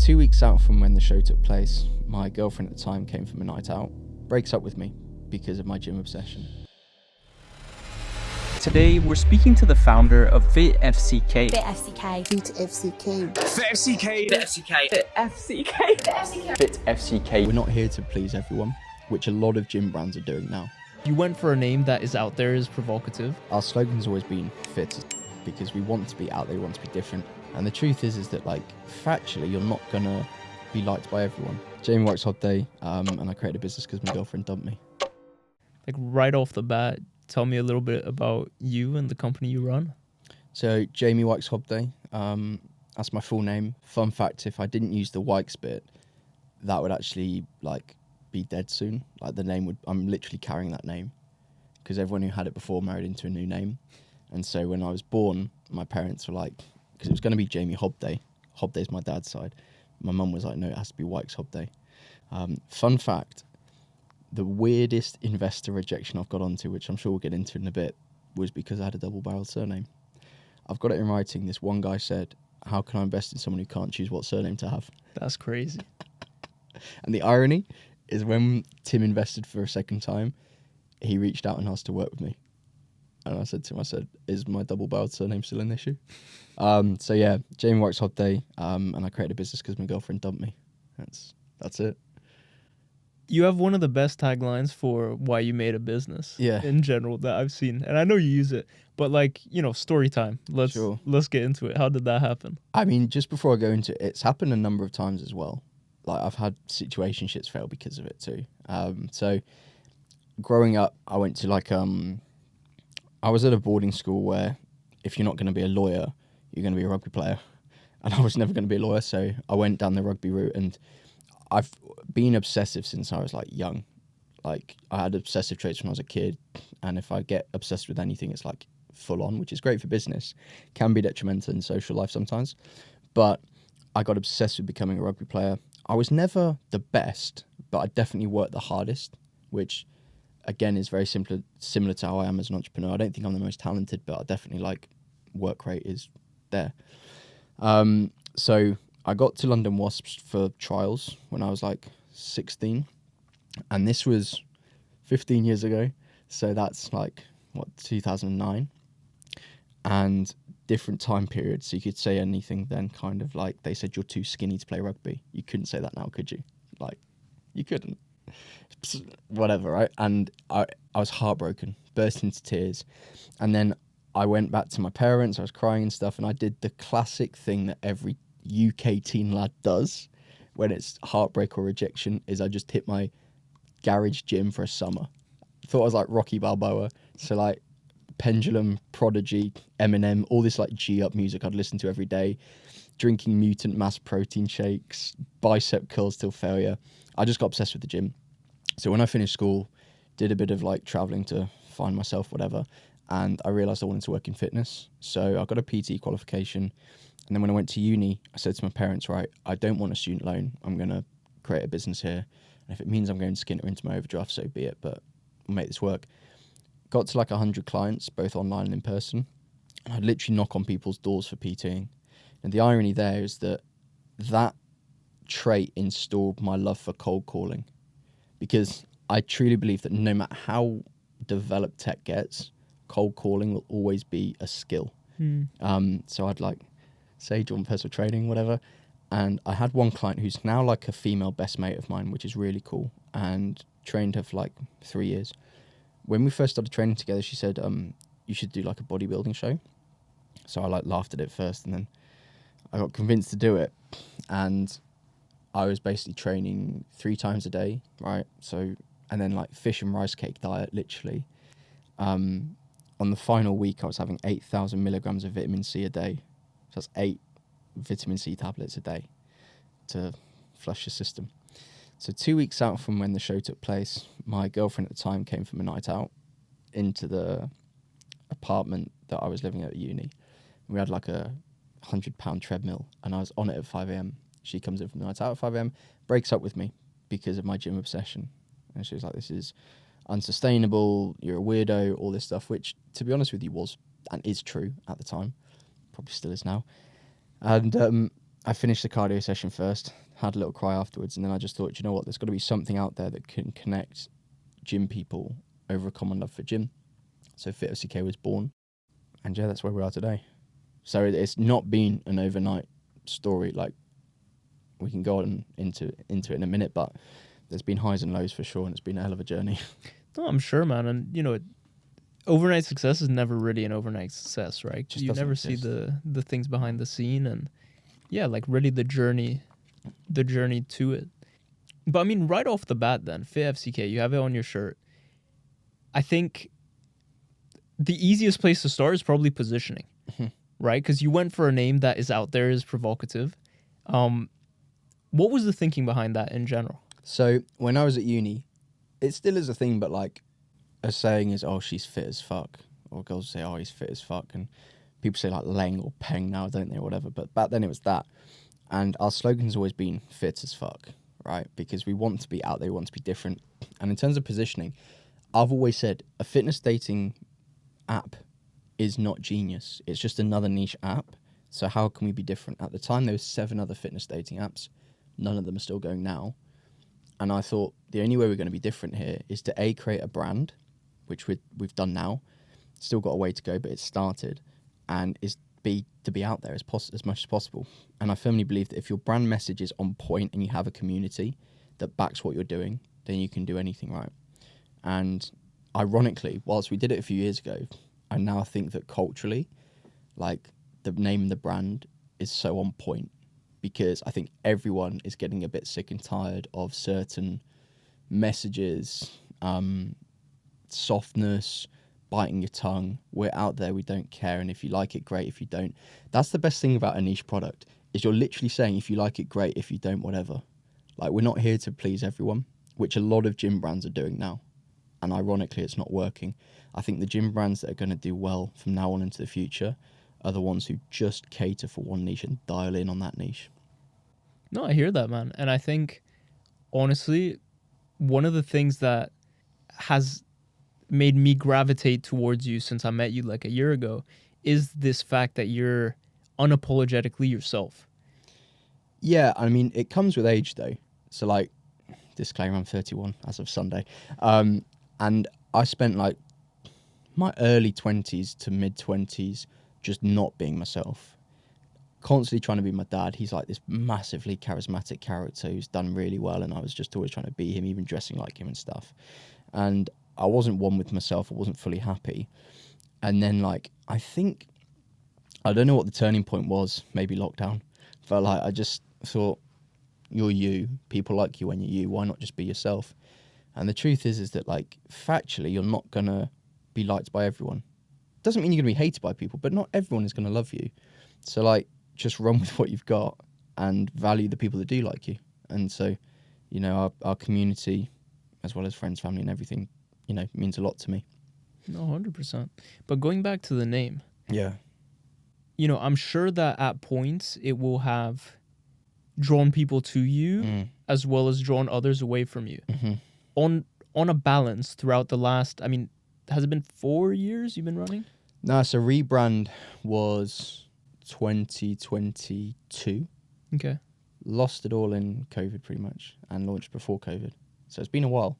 2 weeks out from when the show took place, my girlfriend at the time came from a night out, breaks up with me because of my gym obsession. Today, we're speaking to the founder of FitFCK. FitFCK. FitFCK. FitFCK. FitFCK. FitFCK. FitFCK. We're not here to please everyone, which a lot of gym brands are doing now. You went for a name that is out there, is provocative. Our slogan's always been fit because we want to be out there, we want to be different. And the truth is that like factually, you're not gonna be liked by everyone. Jamie Wykes-Hobday, and I created a business because my girlfriend dumped me. Like right off the bat, tell me a little bit about you and the company you run. So Jamie Wykes-Hobday, that's my full name. Fun fact, if I didn't use the Wykes bit, that would actually like be dead soon. Like the name I'm literally carrying that name because everyone who had it before married into a new name. And so when I was born, my parents were like, because it was going to be Jamie Hobday. Hobday's my dad's side. My mum was like, no, it has to be Wykes-Hobday. Fun fact, the weirdest investor rejection I've got onto, which I'm sure we'll get into in a bit, was because I had a double-barreled surname. I've got it in writing. This one guy said, how can I invest in someone who can't choose what surname to have? That's crazy. And the irony is when Tim invested for a second time, he reached out and asked to work with me. And I said to him, is my double-barreled surname still an issue? So yeah, Jamie Wykes-Hobday, and I created a business because my girlfriend dumped me. That's it. You have one of the best taglines for why you made a business in general that I've seen. And I know you use it, but like, story time. Let's get into it. How did that happen? I mean, just before I go into it, it's happened a number of times as well. Like I've had situationships fail because of it too. So growing up, I went to I was at a boarding school where if you're not going to be a lawyer, you're going to be a rugby player. And I was never going to be a lawyer, so I went down the rugby route. And I've been obsessive since I was like young. Like I had obsessive traits when I was a kid. And if I get obsessed with anything, it's like full on, which is great for business. Can be detrimental in social life sometimes. But I got obsessed with becoming a rugby player. I was never the best, but I definitely worked the hardest, which again is very similar to how I am as an entrepreneur. I don't think I'm the most talented, but I definitely work rate is there. So I got to London Wasps for trials when I was 16, and this was 15 years ago. So that's 2009, and different time periods. So you could say anything then, kind of like they said you're too skinny to play rugby. You couldn't say that now, could you? You couldn't. Whatever, right? And I was heartbroken, burst into tears. And then I went back to my parents, I was crying and stuff, and I did the classic thing that every UK teen lad does when it's heartbreak or rejection, is I just hit my garage gym for a summer. Thought I was like Rocky Balboa. So Pendulum, Prodigy, Eminem, all this G-up music I'd listen to every day, drinking Mutant Mass protein shakes, bicep curls till failure. I just got obsessed with the gym. So when I finished school, did a bit of traveling to find myself, whatever, and I realized I wanted to work in fitness. So I got a PT qualification. And then when I went to uni, I said to my parents, right, I don't want a student loan. I'm going to create a business here. And if it means I'm going to Skinner into my overdraft, so be it, but we'll make this work. Got to 100 clients, both online and in person. And I'd literally knock on people's doors for PTing. And the irony there is that trait installed my love for cold calling, because I truly believe that no matter how developed tech gets, cold calling will always be a skill. So I'd say, do you want personal training, whatever. And I had one client who's now a female best mate of mine, which is really cool, and trained her for 3 years. When we first started training together, she said, you should do a bodybuilding show. So I laughed at it first, and then I got convinced to do it. And I was basically training 3 times a day, right? So, and then fish and rice cake diet, literally. On the final week, I was having 8,000 milligrams of vitamin C a day. So that's 8 vitamin C tablets a day to flush your system. So 2 weeks out from when the show took place, my girlfriend at the time came from a night out into the apartment that I was living at uni. We had a £100 treadmill, and I was on it at 5 a.m. She comes in from the night out at 5 a.m, breaks up with me because of my gym obsession. And she was like, this is unsustainable, you're a weirdo, all this stuff, which, to be honest with you, was and is true at the time. Probably still is now. And I finished the cardio session first, had a little cry afterwards, and then I just thought, you know what, there's got to be something out there that can connect gym people over a common love for gym. So FitFCK was born, and yeah, that's where we are today. So it's not been an overnight story. Like, we can go on into it in a minute, but there's been highs and lows for sure, and it's been a hell of a journey. No, I'm sure, man. And, you know, overnight success is never really an overnight success, right? Just you never see the things behind the scene, and yeah, like really the journey to it. But I mean, right off the bat then, FitFCK, you have it on your shirt. I think the easiest place to start is probably positioning, right? Because you went for a name that is out there, is provocative. What was the thinking behind that in general? So when I was at uni, it still is a thing, but like a saying is, oh, she's fit as fuck. Or girls say, oh, he's fit as fuck. And people say like Leng or Peng now, don't they, or whatever. But back then it was that. And our slogan's always been fit as fuck, right? Because we want to be out there, we want to be different. And in terms of positioning, I've always said a fitness dating app is not genius. It's just another niche app. So how can we be different? At the time, there were 7 other fitness dating apps. None of them are still going now. And I thought the only way we're going to be different here is to A, create a brand, which we've done now. Still got a way to go, but it's started. And is B, to be out there as much as possible. And I firmly believe that if your brand message is on point and you have a community that backs what you're doing, then you can do anything right. And ironically, whilst we did it a few years ago, I now think that culturally, like, the name and the brand is so on point, because I think everyone is getting a bit sick and tired of certain messages, softness, biting your tongue. We're out there, we don't care, and if you like it, great. If you don't, that's the best thing about a niche product, is you're literally saying, if you like it, great. If you don't, whatever. Like, we're not here to please everyone, which a lot of gym brands are doing now. And ironically, it's not working. I think the gym brands that are going to do well from now on into the future are the ones who just cater for one niche and dial in on that niche. No, I hear that, man. And I think, honestly, one of the things that has made me gravitate towards you since I met you like a year ago is this fact that you're unapologetically yourself. Yeah, I mean, it comes with age, though. So, like, disclaimer, I'm 31 as of Sunday. And I spent, like, my early 20s to mid-20s just not being myself. Constantly trying to be my dad. He's, like, this massively charismatic character who's done really well, and I was just always trying to be him, even dressing like him and stuff. And I wasn't one with myself. I wasn't fully happy. And then, like, I think, I don't know what the turning point was, maybe lockdown. But, like, I just thought, you're you. People like you when you're you. Why not just be yourself? And the truth is that, like, factually, you're not going to be liked by everyone. Doesn't mean you're going to be hated by people, but not everyone is going to love you. So, like, just run with what you've got and value the people that do like you. And so, you know, our community, as well as friends, family and everything, you know, means a lot to me. No, 100%. But going back to the name. Yeah. You know, I'm sure that at points it will have drawn people to you as well as drawn others away from you. Mm-hmm. On a balance throughout the last, I mean, has it been 4 years you've been running? No, so rebrand was 2022. Okay. Lost it all in COVID pretty much, and launched before COVID. So it's been a while.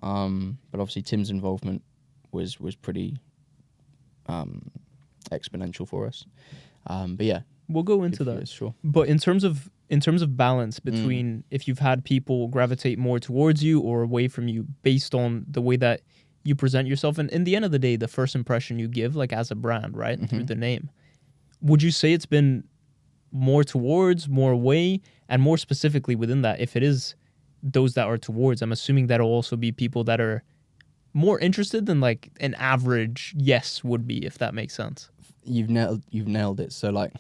But obviously Tim's involvement was pretty exponential for us. But yeah. We'll go into that. Years, sure. But in terms of balance between if you've had people gravitate more towards you or away from you based on the way that you present yourself, and in the end of the day, the first impression you give, like as a brand, right, through the name, would you say it's been more towards, more away, and more specifically within that, if it is those that are towards, I'm assuming that'll also be people that are more interested than like an average yes would be, if that makes sense. You've nailed it. So like,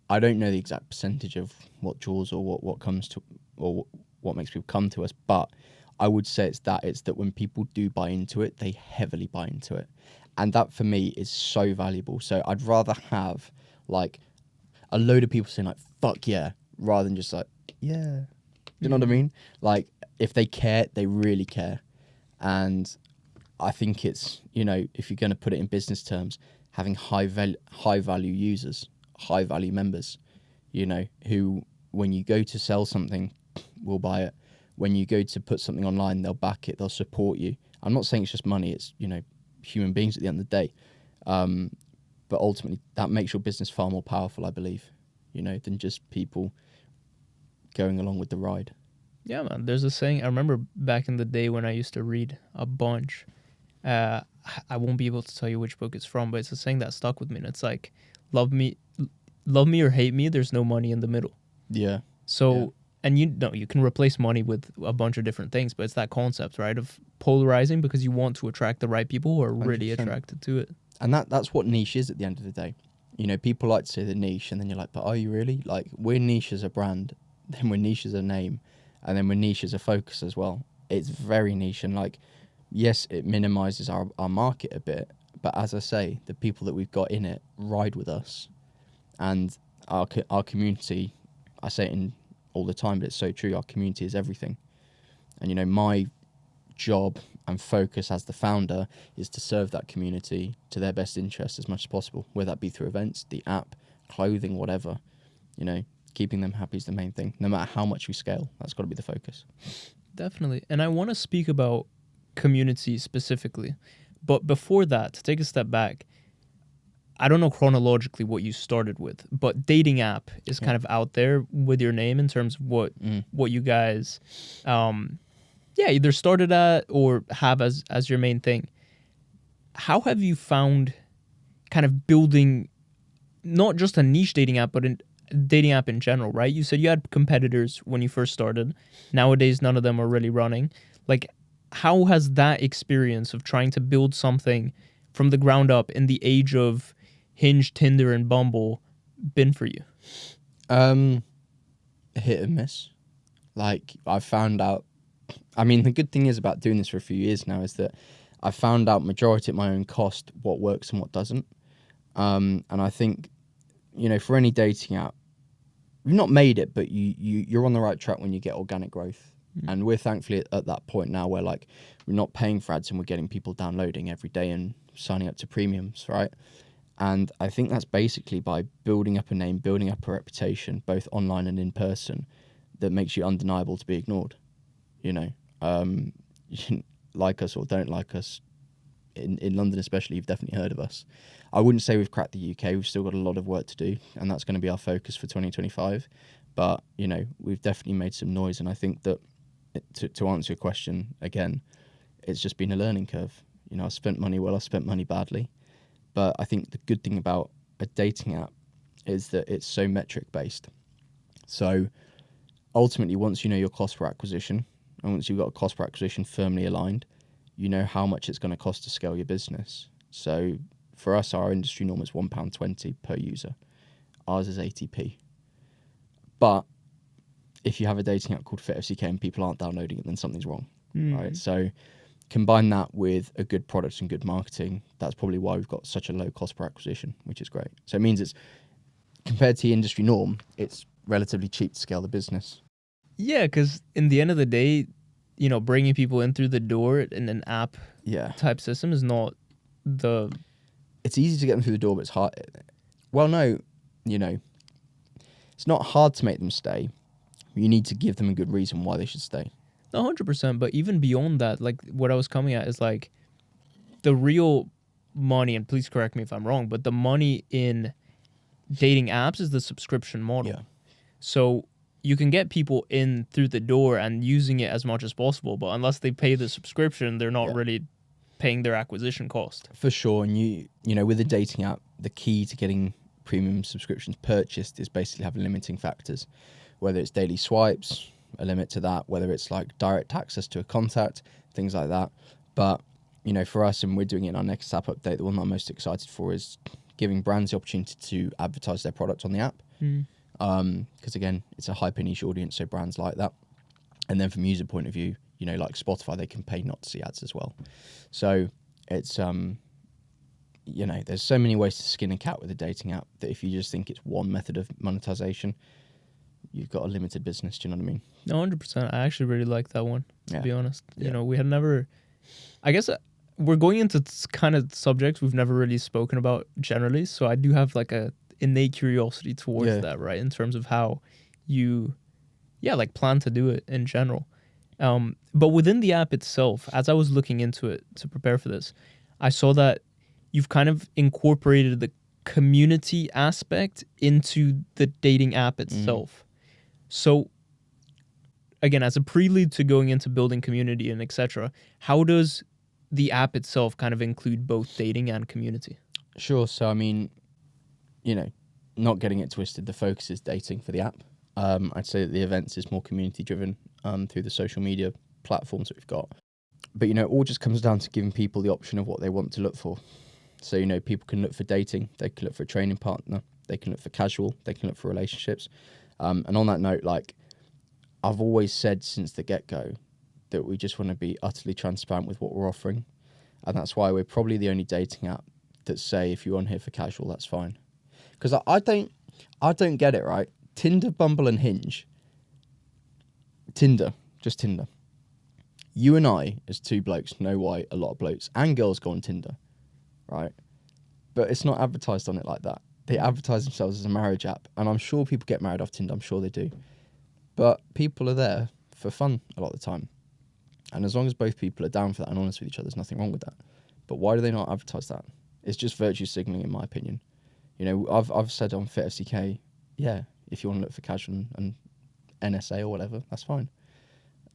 I don't know the exact percentage of what draws or what comes to, or what makes people come to us, but I would say it's that when people do buy into it, they heavily buy into it. And that for me is so valuable. So I'd rather have like a load of people saying like, fuck yeah, rather than just like, yeah. You know what I mean? Like, if they care, they really care. And I think it's, you know, if you're going to put it in business terms, having high value users, high value members, you know, who, when you go to sell something, will buy it. When you go to put something online, they'll back it, they'll support you. I'm not saying it's just money, it's, you know, human beings at the end of the day. But ultimately, that makes your business far more powerful, I believe, you know, than just people going along with the ride. Yeah, man. There's a saying. I remember back in the day when I used to read a bunch. I won't be able to tell you which book it's from, but it's a saying that stuck with me. And it's like, love me or hate me. There's no money in the middle. Yeah. So, Yeah. and you can replace money with a bunch of different things, but it's that concept, right, of polarizing because you want to attract the right people who are really 100%. attracted to it. And that's what niche is at the end of the day. You know, people like to say the niche, and then you're like, but are you really? Like, we're niche as a brand, then we're niche as a name, and then we're niche as a focus as well. It's very niche, and like, yes, it minimizes our market a bit, but as I say, the people that we've got in it ride with us, and our community, I say it in all the time, but it's so true, our community is everything. And, you know, my job and focus as the founder is to serve that community to their best interest as much as possible, whether that be through events, the app, clothing, whatever. You know, keeping them happy is the main thing. No matter how much we scale, that's got to be the focus. Definitely. And I want to speak about community specifically. But before that, to take a step back, I don't know chronologically what you started with, but dating app is kind of out there with your name in terms of what you guys either started at or have as your main thing. How have you found kind of building not just a niche dating app, but a dating app in general, right? You said you had competitors when you first started. Nowadays, none of them are really running. Like, how has that experience of trying to build something from the ground up in the age of Hinge, Tinder, and Bumble been for you? Hit and miss. Like, I found out, I mean, the good thing is about doing this for a few years now is that I found out majority at my own cost what works and what doesn't. And I think, you know, for any dating app, you've not made it, but you're on the right track when you get organic growth. And we're thankfully at that point now where, like, we're not paying for ads and we're getting people downloading every day and signing up to premiums, right? And I think that's basically by building up a name, building up a reputation, both online and in person, that makes you undeniable to be ignored. You know, you like us or don't like us, in London especially, you've definitely heard of us. I wouldn't say we've cracked the UK. We've still got a lot of work to do, and that's going to be our focus for 2025. But, you know, we've definitely made some noise, and I think that to answer your question again, it's just been a learning curve. You know, I spent money well, I spent money badly. But I think the good thing about a dating app is that it's so metric based. So ultimately, once you know your cost per acquisition, and once you've got a cost per acquisition firmly aligned, you know how much it's going to cost to scale your business. So for us, our industry norm is £1.20 per user. Ours is 80p. But if you have a dating app called FitFCK and people aren't downloading it, then something's wrong, right? So combine that with a good product and good marketing. That's probably why we've got such a low cost per acquisition, which is great. So it means it's, compared to the industry norm, it's relatively cheap to scale the business. Yeah, because in the end of the day, you know, bringing people in through the door in an app type system is not the... It's easy to get them through the door, but it's hard. Well, no, you know, it's not hard to make them stay. You need to give them a good reason why they should stay. 100%, but even beyond that, like, what I was coming at is, like, the real money, and please correct me if I'm wrong, but the money in dating apps is the subscription model. Yeah. So you can get people in through the door and using it as much as possible, but unless they pay the subscription, they're not really paying their acquisition cost. For sure, and you know, with a dating app, the key to getting premium subscriptions purchased is basically having limiting factors, whether it's daily swipes, a limit to that, whether it's like direct access to a contact, things like that. But, you know, for us, and we're doing it in our next app update, the one that I'm most excited for is giving brands the opportunity to advertise their product on the app. Because again, it's a hyper niche audience, so brands like that. And then from user point of view, you know, like Spotify, they can pay not to see ads as well. So it's, you know, there's so many ways to skin a cat with a dating app that if you just think it's one method of monetization, you've got a limited business. Do you know what I mean? 100%. I actually really like that one, to be honest. You know, we had never, I guess we're going into kind of subjects we've never really spoken about generally. So I do have like a innate curiosity towards that, right? In terms of how you, like plan to do it in general. But within the app itself, as I was looking into it to prepare for this, I saw that you've kind of incorporated the community aspect into the dating app itself. So again, as a prelude to going into building community and etc., how does the app itself kind of include both dating and community? Sure. So, I mean, you know, not getting it twisted, the focus is dating for the app. I'd say that the events is more community driven through the social media platforms that we've got. But, you know, it all just comes down to giving people the option of what they want to look for. So, you know, people can look for dating, they can look for a training partner, they can look for casual, they can look for relationships. And on that note, like, I've always said since the get-go that we just want to be utterly transparent with what we're offering. And that's why we're probably the only dating app that say if you're on here for casual, that's fine. Because I don't get it, right? Tinder, Bumble and Hinge. Just Tinder. You and I, as two blokes, know why a lot of blokes and girls go on Tinder, right? But it's not advertised on it like that. They advertise themselves as a marriage app. And I'm sure people get married off Tinder. I'm sure they do. But people are there for fun a lot of the time. And as long as both people are down for that and honest with each other, there's nothing wrong with that. But why do they not advertise that? It's just virtue signaling, in my opinion. You know, I've said on FitFCK, yeah, if you want to look for casual and NSA or whatever, that's fine.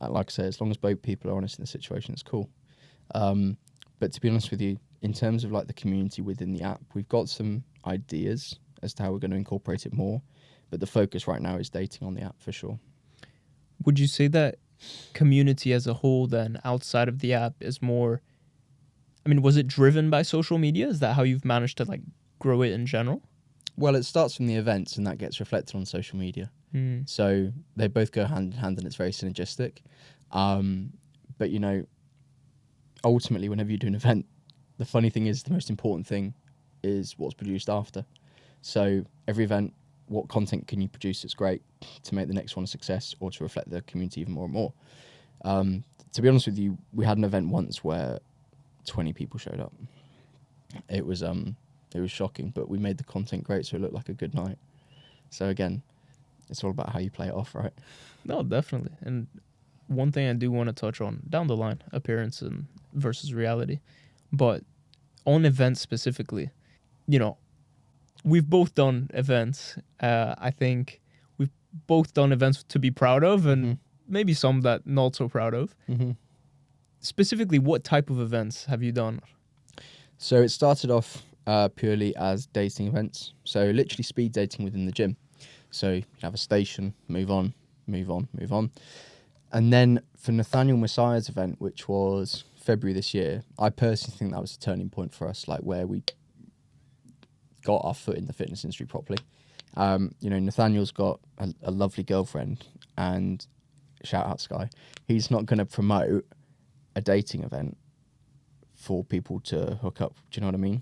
Like I say, as long as both people are honest in the situation, it's cool. But to be honest with you, in terms of like the community within the app, we've got some ideas as to how we're going to incorporate it more. But the focus right now is dating on the app for sure. Would you say that community as a whole then outside of the app is more, I mean, was it driven by social media? Is that how you've managed to like grow it in general? Well, it starts from the events and that gets reflected on social media. So they both go hand in hand and it's very synergistic. But, you know, ultimately, whenever you do an event, the funny thing is the most important thing is what's produced after. So every event, what content can you produce that's great to make the next one a success or to reflect the community even more and more? To be honest with you, we had an event once where 20 people showed up. It was shocking, but we made the content great so it looked like a good night. So again, it's all about how you play it off, right? No, definitely. And one thing I do want to touch on down the line, appearance and versus reality, but on events specifically, you know, we've both done events. I think we've both done events to be proud of and maybe some that not so proud of. Specifically, what type of events have you done? So it started off purely as dating events. So literally speed dating within the gym. So you have a station, move on. And then for Nathaniel Massiah's event, which was February this year, I personally think that was a turning point for us, like where we got our foot in the fitness industry properly. You know, Nathaniel's got a lovely girlfriend, and shout out Sky, he's not going to promote a dating event for people to hook up. Do you know what I mean?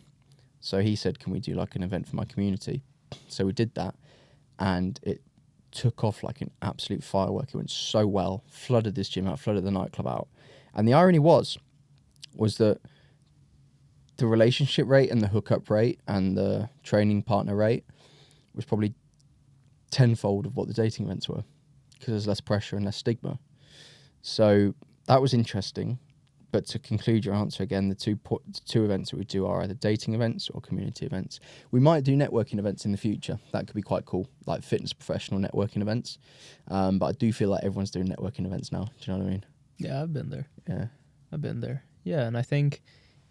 So he said, can we do like an event for my community? So we did that, and it took off like an absolute firework. It went so well, flooded this gym out, flooded the nightclub out. And the irony was that the relationship rate and the hookup rate and the training partner rate was probably tenfold of what the dating events were, because there's less pressure and less stigma. So that was interesting. But to conclude your answer again, the two events that we do are either dating events or community events. We might do networking events in the future. That could be quite cool, like fitness professional networking events. But I do feel like everyone's doing networking events now. Do you know what I mean? Yeah, I've been there. Yeah. I've been there. Yeah, and I think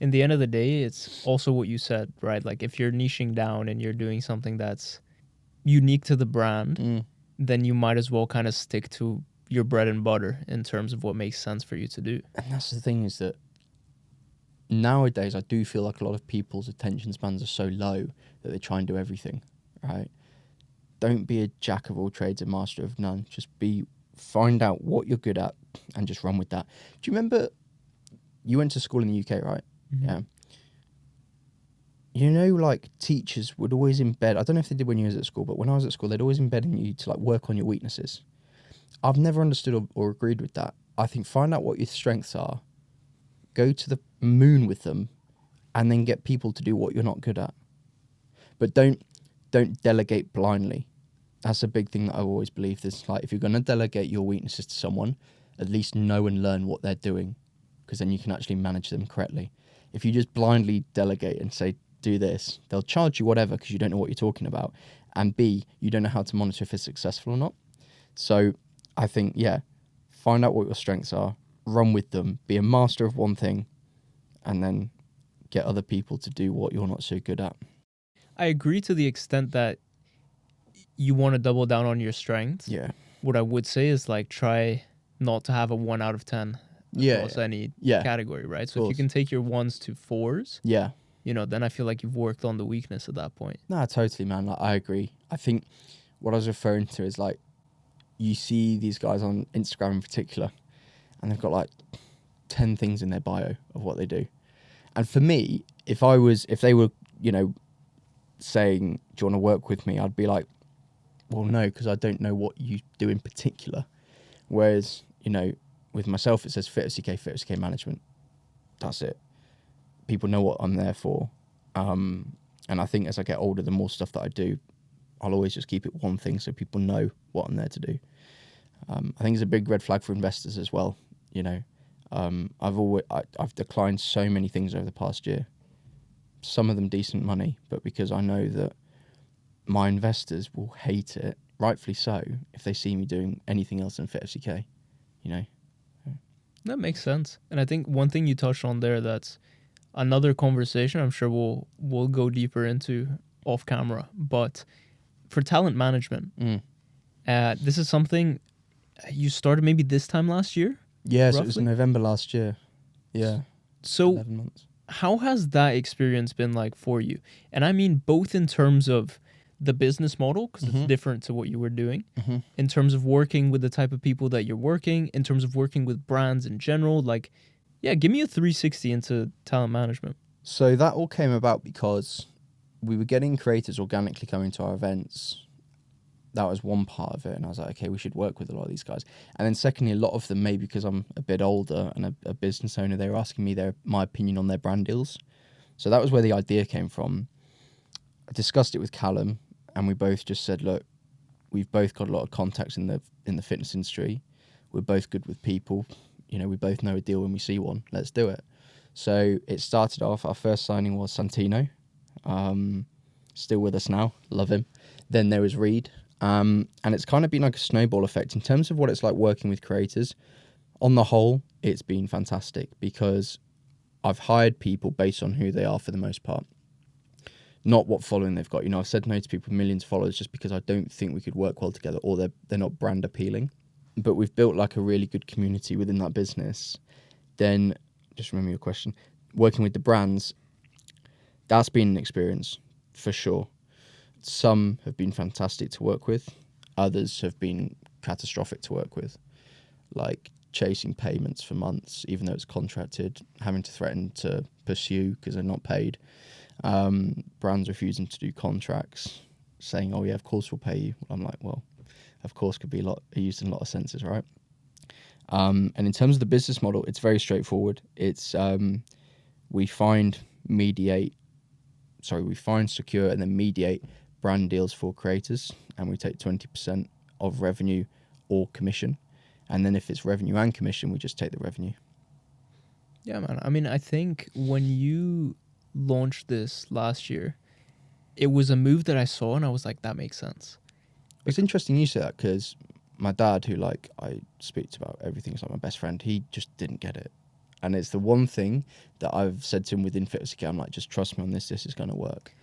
in the end of the day, it's also what you said, right? Like if you're niching down and you're doing something that's unique to the brand, then you might as well kind of stick to your bread and butter in terms of what makes sense for you to do. And that's the thing, is that nowadays I do feel like a lot of people's attention spans are so low that they try and do everything, right? Don't be a jack of all trades, a master of none. Just find out what you're good at and just run with that. Do you remember you went to school in the UK, right? Yeah. You know, like teachers would always embed, I don't know if they did when you was at school, but when I was at school, they'd always embed in you to like work on your weaknesses. I've never understood or agreed with that. I think find out what your strengths are, go to the moon with them, and then get people to do what you're not good at. But don't don't delegate blindly. That's a big thing that I've always believed is like, if you're going to delegate your weaknesses to someone, at least know and learn what they're doing, because then you can actually manage them correctly. If you just blindly delegate and say, do this, they'll charge you whatever because you don't know what you're talking about. And B, you don't know how to monitor if it's successful or not. So I think, yeah, find out what your strengths are, run with them, be a master of one thing, and then get other people to do what you're not so good at. I agree to the extent that you want to double down on your strengths. Yeah. What I would say is like try not to have a 1 out of 10 across any category, right? So if you can take your 1s to 4s, you know, then I feel like you've worked on the weakness at that point. No, totally, man. Like, I agree. I think what I was referring to is like, you see these guys on Instagram in particular, and they've got like 10 things in their bio of what they do. And for me, if they were, you know, saying, do you want to work with me? I'd be like, well, no, because I don't know what you do in particular. Whereas, you know, with myself, it says FitFCK, FitFCK management. That's it. People know what I'm there for. And I think as I get older, the more stuff that I do, I'll always just keep it one thing so people know what I'm there to do. I think it's a big red flag for investors as well. You know, I've declined so many things over the past year. Some of them decent money, but because I know that my investors will hate it, rightfully so, if they see me doing anything else than FitFCK, you know. That makes sense. And I think one thing you touched on there that's another conversation I'm sure we'll go deeper into off camera, but for talent management, this is something you started maybe this time last year? Yeah, so it was in November last year. Yeah. So 11 months. How has that experience been like for you? And I mean both in terms of the business model, because it's different to what you were doing, in terms of working with the type of people that you're working, in terms of working with brands in general. Like, yeah, give me a 360 into talent management. So that all came about because we were getting creators organically coming to our events. That was one part of it. And I was like, okay, we should work with a lot of these guys. And then secondly, a lot of them, maybe because I'm a bit older and a business owner, they were asking me my opinion on their brand deals. So that was where the idea came from. I discussed it with Callum, and we both just said, look, we've both got a lot of contacts in the fitness industry. We're both good with people. You know, we both know a deal when we see one. Let's do it. So it started off, our first signing was Santino. Still with us now. Love him. Then there was Reed. And it's kind of been like a snowball effect in terms of what it's like working with creators. On the whole, it's been fantastic because I've hired people based on who they are for the most part. Not what following they've got. You know, I've said no to people with millions of followers just because I don't think we could work well together, or they're not brand appealing. But we've built like a really good community within that business. Then, just remember your question, working with the brands, that's been an experience for sure. Some have been fantastic to work with. Others have been catastrophic to work with. Like chasing payments for months, even though it's contracted, having to threaten to pursue because they're not paid. Brands refusing to do contracts, saying, oh yeah, of course we'll pay you. I'm like, well, of course could be used in a lot of senses, right? And in terms of the business model, it's very straightforward. It's we find, secure, and then mediate brand deals for creators, and we take 20% of revenue or commission. And then if it's revenue and commission, we just take the revenue. Yeah, man. I mean, I think when you launched this last year, it was a move that I saw and I was like, that makes sense. It's interesting you say that because my dad, who like I speak to about everything, is like my best friend, he just didn't get it. And it's the one thing that I've said to him within FitFCK, I'm like, just trust me on this is going to work.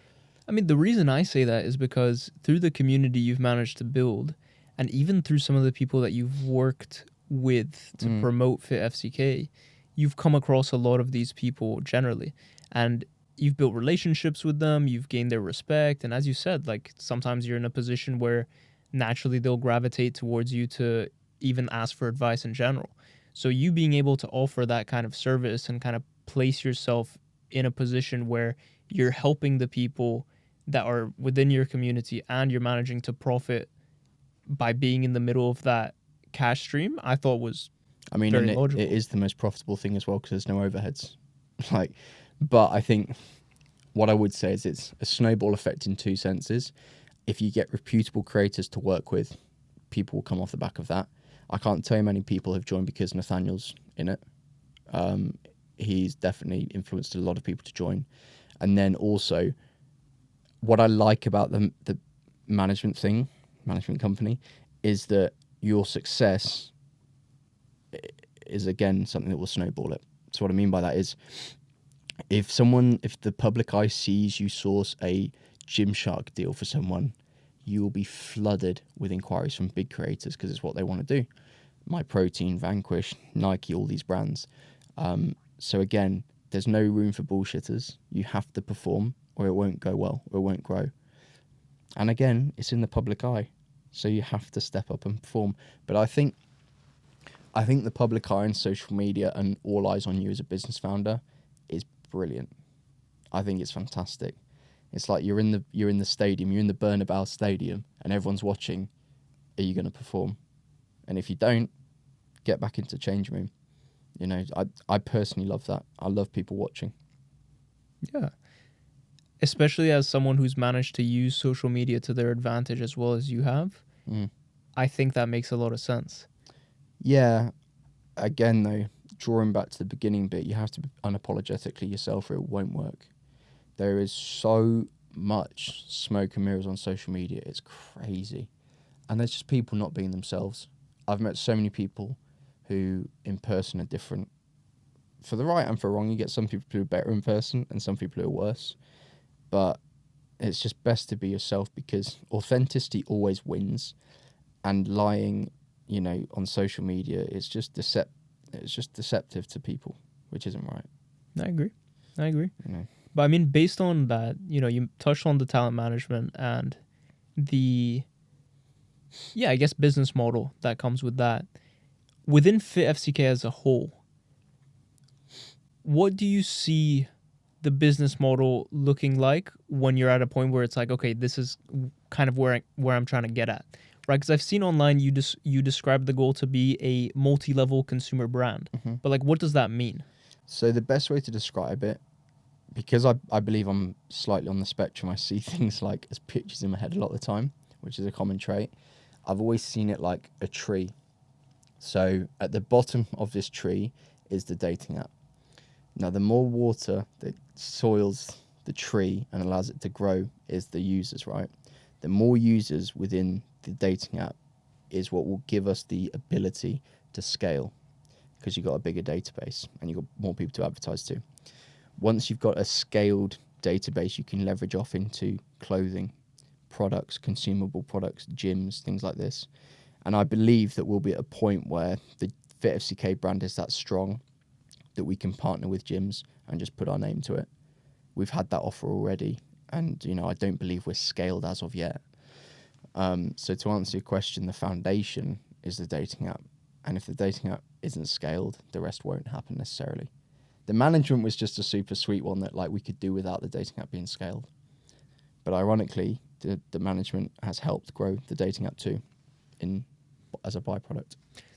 I mean, the reason I say that is because through the community you've managed to build, and even through some of the people that you've worked with to promote FitFCK, you've come across a lot of these people generally. And you've built relationships with them, you've gained their respect. And as you said, like sometimes you're in a position where naturally they'll gravitate towards you to even ask for advice in general. So you being able to offer that kind of service and kind of place yourself in a position where you're helping the people that are within your community and you're managing to profit by being in the middle of that cash stream, I thought was very logical. It is the most profitable thing as well because there's no overheads. But I think what I would say is it's a snowball effect in two senses. if you get reputable creators to work with, people will come off the back of that. I can't tell you many people have joined because Nathaniel's in it. He's definitely influenced a lot of people to join. And then also, what I like about the management company, is that your success is, again, something that will snowball it. So what I mean by that is, if the public eye sees you source a Gymshark deal for someone, you will be flooded with inquiries from big creators because it's what they want to do. MyProtein, Vanquish, Nike, all these brands. So again, there's no room for bullshitters. You have to perform or it won't go well, or it won't grow. And again, it's in the public eye. So you have to step up and perform. But I think the public eye and social media and all eyes on you as a business founder is brilliant. I think it's fantastic. It's like you're in the stadium, you're in the Bernabeu stadium, and everyone's watching. Are you going to perform? And if you don't, get back into change room. You know, I personally love that. I love people watching. Yeah. Especially as someone who's managed to use social media to their advantage as well as you have. I think that makes a lot of sense. Yeah. Again, though, drawing back to the beginning bit, you have to be unapologetically yourself or it won't work. There is so much smoke and mirrors on social media. It's crazy. And there's just people not being themselves. I've met so many people who in person are different. For the right and for wrong, you get some people who are better in person and some people who are worse. But it's just best to be yourself because authenticity always wins. And lying, you know, on social media is just deceptive to people, which isn't right. I agree. You know. But I mean, based on that, you know, you touched on the talent management and the, I guess, business model that comes with that. Within FitFCK as a whole, what do you see the business model looking like when you're at a point where it's like, okay, this is kind of where I'm trying to get at, right? Because I've seen online you describe the goal to be a multi-level consumer brand, but like, what does that mean? So the best way to describe it, because I believe I'm slightly on the spectrum, I see things like as pictures in my head a lot of the time, which is a common trait. I've always seen it like a tree. So at the bottom of this tree is the dating app. Now, the more water that soils the tree and allows it to grow is the users, right? The more users within the dating app is what will give us the ability to scale because you've got a bigger database and you've got more people to advertise to. Once you've got a scaled database, you can leverage off into clothing, products, consumable products, gyms, things like this. And I believe that we'll be at a point where the FitFCK brand is that strong that we can partner with gyms and just put our name to it. We've had that offer already. And, you know, I don't believe we're scaled as of yet. So to answer your question, the foundation is the dating app. And if the dating app isn't scaled, the rest won't happen necessarily. The management was just a super sweet one that like we could do without the dating app being scaled. But ironically, the management has helped grow the dating app too as a byproduct.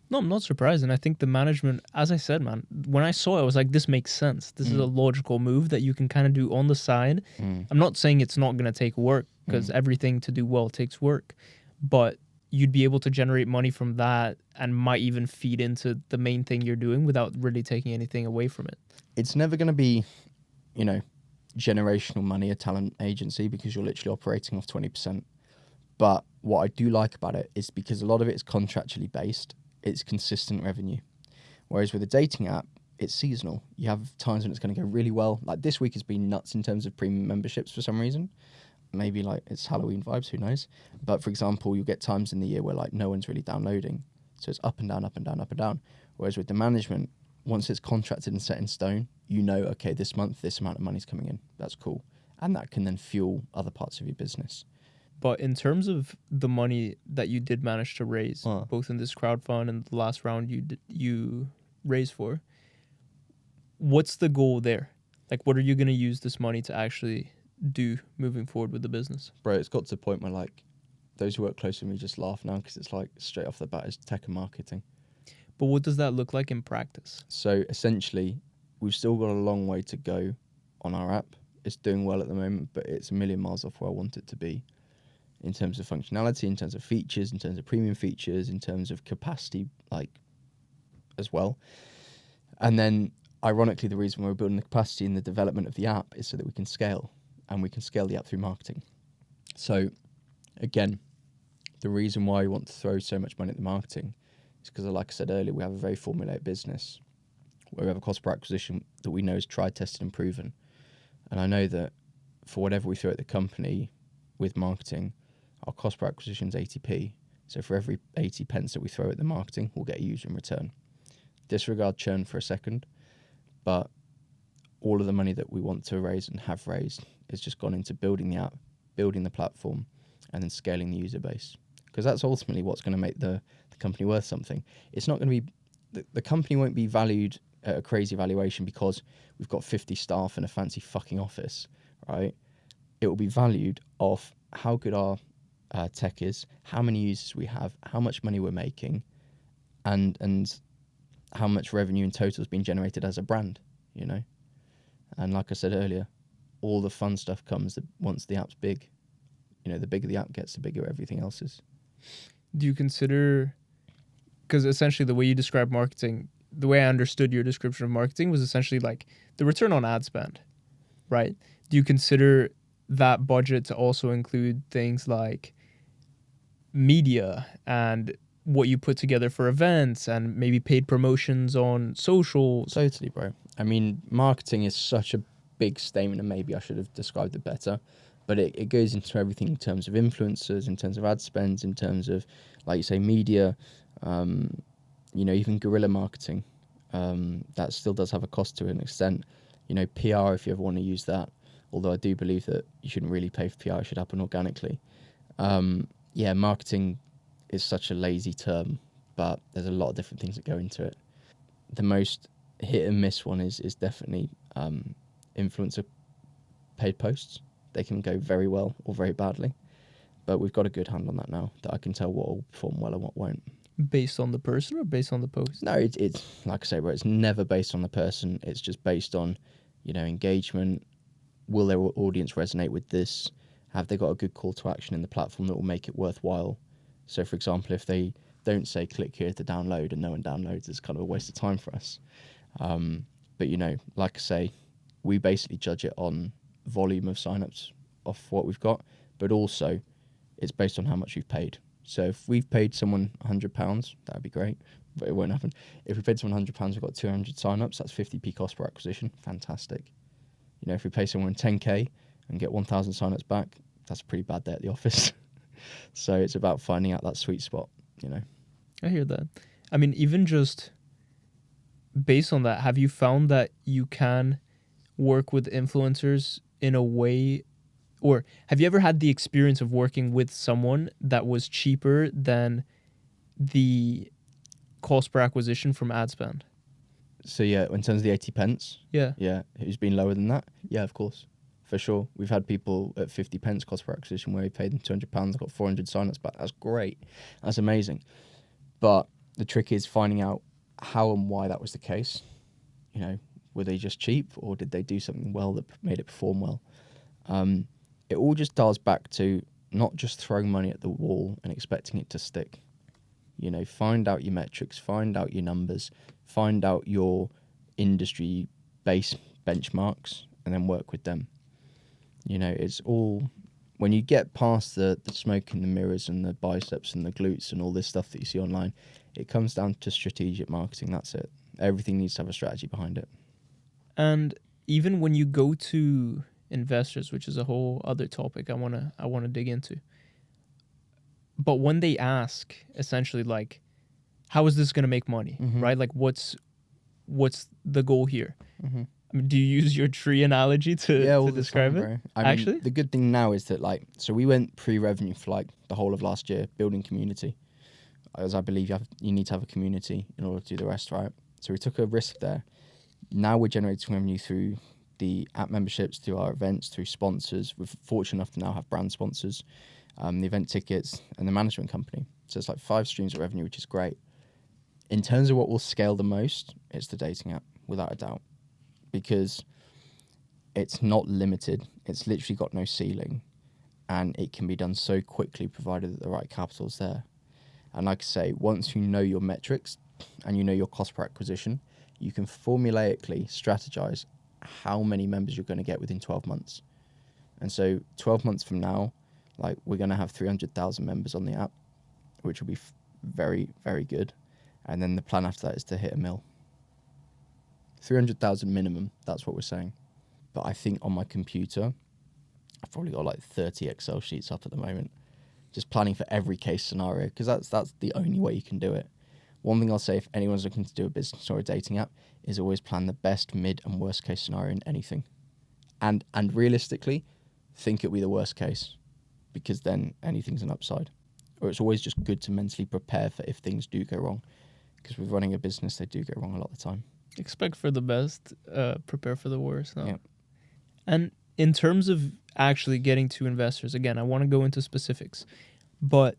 No, I'm not surprised. And I think the management, as I said, man, when I saw it, I was like, this makes sense. This is a logical move that you can kind of do on the side. I'm not saying it's not going to take work because everything to do well takes work. But you'd be able to generate money from that and might even feed into the main thing you're doing without really taking anything away from it. It's never going to be, you know, generational money, a talent agency, because you're literally operating off 20%. But what I do like about it is because a lot of it is contractually based, it's consistent revenue. Whereas with a dating app, it's seasonal. You have times when it's going to go really well. Like this week has been nuts in terms of premium memberships for some reason. Maybe like it's Halloween vibes, who knows? But for example, you'll get times in the year where like no one's really downloading. So it's up and down, up and down, up and down. Whereas with the management, once it's contracted and set in stone, you know, okay, this month, this amount of money's coming in. That's cool. And that can then fuel other parts of your business. But in terms of the money that you did manage to raise, both in this crowdfund and the last round you raised for, what's the goal there? Like, what are you going to use this money to actually do moving forward with the business? Bro, it's got to a point where, like, those who work close with me just laugh now because it's, like, straight off the bat is tech and marketing. But what does that look like in practice? So, essentially, we've still got a long way to go on our app. It's doing well at the moment, but it's a million miles off where I want it to be. in terms of functionality, in terms of features, in terms of premium features, in terms of capacity, like as well. And then ironically, the reason we're building the capacity in the development of the app is so that we can scale, and we can scale the app through marketing. So again, the reason why we want to throw so much money at the marketing is because, like I said earlier, we have a very formulaic business where we have a cost per acquisition that we know is tried, tested and proven. And I know that for whatever we throw at the company with marketing, our cost per acquisition is 80p. So for every 80 pence that we throw at the marketing, we'll get a user in return. Disregard churn for a second, but all of the money that we want to raise and have raised has just gone into building the app, building the platform, and then scaling the user base. Because that's ultimately what's going to make the company worth something. It's not going to be, the company won't be valued at a crazy valuation because we've got 50 staff in a fancy fucking office, right? It will be valued off how good our tech is, how many users we have, how much money we're making, and how much revenue in total has been generated as a brand, you know? And like I said earlier, all the fun stuff comes once the app's big. You know, the bigger the app gets, the bigger everything else is. Do you consider, because essentially the way you describe marketing, the way I understood your description of marketing was essentially like the return on ad spend, right? Do you consider that budget to also include things like media and what you put together for events and maybe paid promotions on social? Totally, bro. I mean, marketing is such a big statement, and maybe I should have described it better, but it goes into everything in terms of influencers, in terms of ad spends, in terms of, like you say, media, you know, even guerrilla marketing. That still does have a cost to an extent. You know, PR, if you ever want to use that, although I do believe that you shouldn't really pay for PR, it should happen organically. Yeah, marketing is such a lazy term, but there's a lot of different things that go into it. The most hit and miss one is definitely influencer paid posts. They can go very well or very badly, but we've got a good hand on that now, that I can tell what will perform well and what won't. Based on the person or based on the post? No, it's like I say, bro, it's never based on the person. It's just based on, you know, engagement. Will their audience resonate with this? Have they got a good call to action in the platform that will make it worthwhile? So, for example, if they don't say click here to download and no one downloads, it's kind of a waste of time for us. But, you know, like I say, we basically judge it on volume of signups off what we've got, but also it's based on how much we've paid. So if we've paid someone £100, that would be great, but it won't happen. If we paid someone £100, we've got 200 signups, that's 50p cost per acquisition. Fantastic. You know, if we pay someone 10k and get 1,000 signups back, that's a pretty bad day at the office. So it's about finding out that sweet spot, you know. I hear that. I mean, even just based on that, have you found that you can work with influencers in a way, or have you ever had the experience of working with someone that was cheaper than the cost per acquisition from ad spend? So yeah, in terms of the 80 pence, Yeah. who's been lower than that? Yeah, of course, for sure. We've had people at 50 pence cost per acquisition where we paid them £200, got 400 signups back. That's great. That's amazing. But the trick is finding out how and why that was the case. You know, were they just cheap, or did they do something well that made it perform well? It all just dials back to not just throwing money at the wall and expecting it to stick. You know, find out your metrics, find out your numbers, find out your industry base benchmarks, and then work with them. You know, it's all, when you get past the smoke in the mirrors and the biceps and the glutes and all this stuff that you see online, it comes down to strategic marketing. That's it. Everything needs to have a strategy behind it. And even when you go to investors, which is a whole other topic I wanna dig into, but when they ask essentially like, how is this gonna make money, right? Like, what's the goal here? I mean, do you use your tree analogy to describe it? I mean, actually, the good thing now is that, like, so we went pre-revenue for like the whole of last year, building community, as I believe you need to have a community in order to do the rest, right? So we took a risk there. Now we're generating revenue through the app memberships, through our events, through sponsors. We're fortunate enough to now have brand sponsors, the event tickets, and the management company. So it's like 5 streams of revenue, which is great. In terms of what will scale the most, it's the dating app, without a doubt, because it's not limited. It's literally got no ceiling. and it can be done so quickly provided that the right capital's there. And like I say, once you know your metrics and you know your cost per acquisition, you can formulaically strategize how many members you're going to get within 12 months. And so 12 months from now, like, we're going to have 300,000 members on the app, which will be very, very good. And then the plan after that is to hit 1 mil. 300,000 minimum, that's what we're saying. But I think on my computer, I've probably got like 30 Excel sheets up at the moment, just planning for every case scenario, because that's the only way you can do it. One thing I'll say, if anyone's looking to do a business or a dating app, is always plan the best, mid, and worst case scenario in anything. And realistically, think it'll be the worst case, because then anything's an upside. Or it's always just good to mentally prepare for if things do go wrong, because with running a business, they do go wrong a lot of the time. Expect for the best, prepare for the worst. No? Yeah. And in terms of actually getting to investors, again, I want to go into specifics, but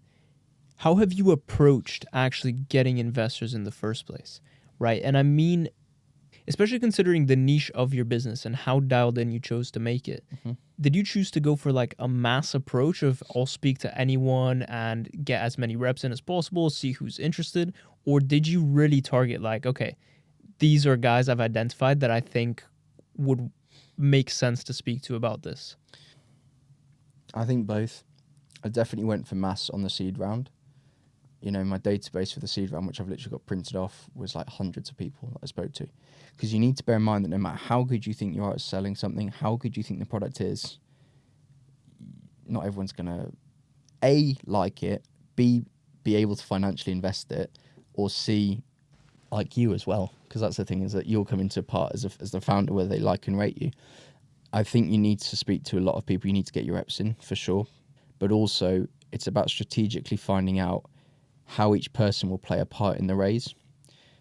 how have you approached actually getting investors in the first place, right? And I mean, especially considering the niche of your business and how dialed in you chose to make it. Mm-hmm. Did you choose to go for like a mass approach of I'll speak to anyone and get as many reps in as possible, see who's interested? Or did you really target like, okay, these are guys I've identified that I think would make sense to speak to about this? I think both. I definitely went for mass on the seed round. You know, my database for the seed round, which I've literally got printed off, was like hundreds of people that I spoke to. Because you need to bear in mind that no matter how good you think you are at selling something, how good you think the product is, not everyone's going to, A, like it, B, be able to financially invest it, or C, like you as well. Because that's the thing, is that you'll come into a part as the founder where they like and rate you. I think you need to speak to a lot of people. You need to get your reps in, for sure. But also, it's about strategically finding out how each person will play a part in the raise.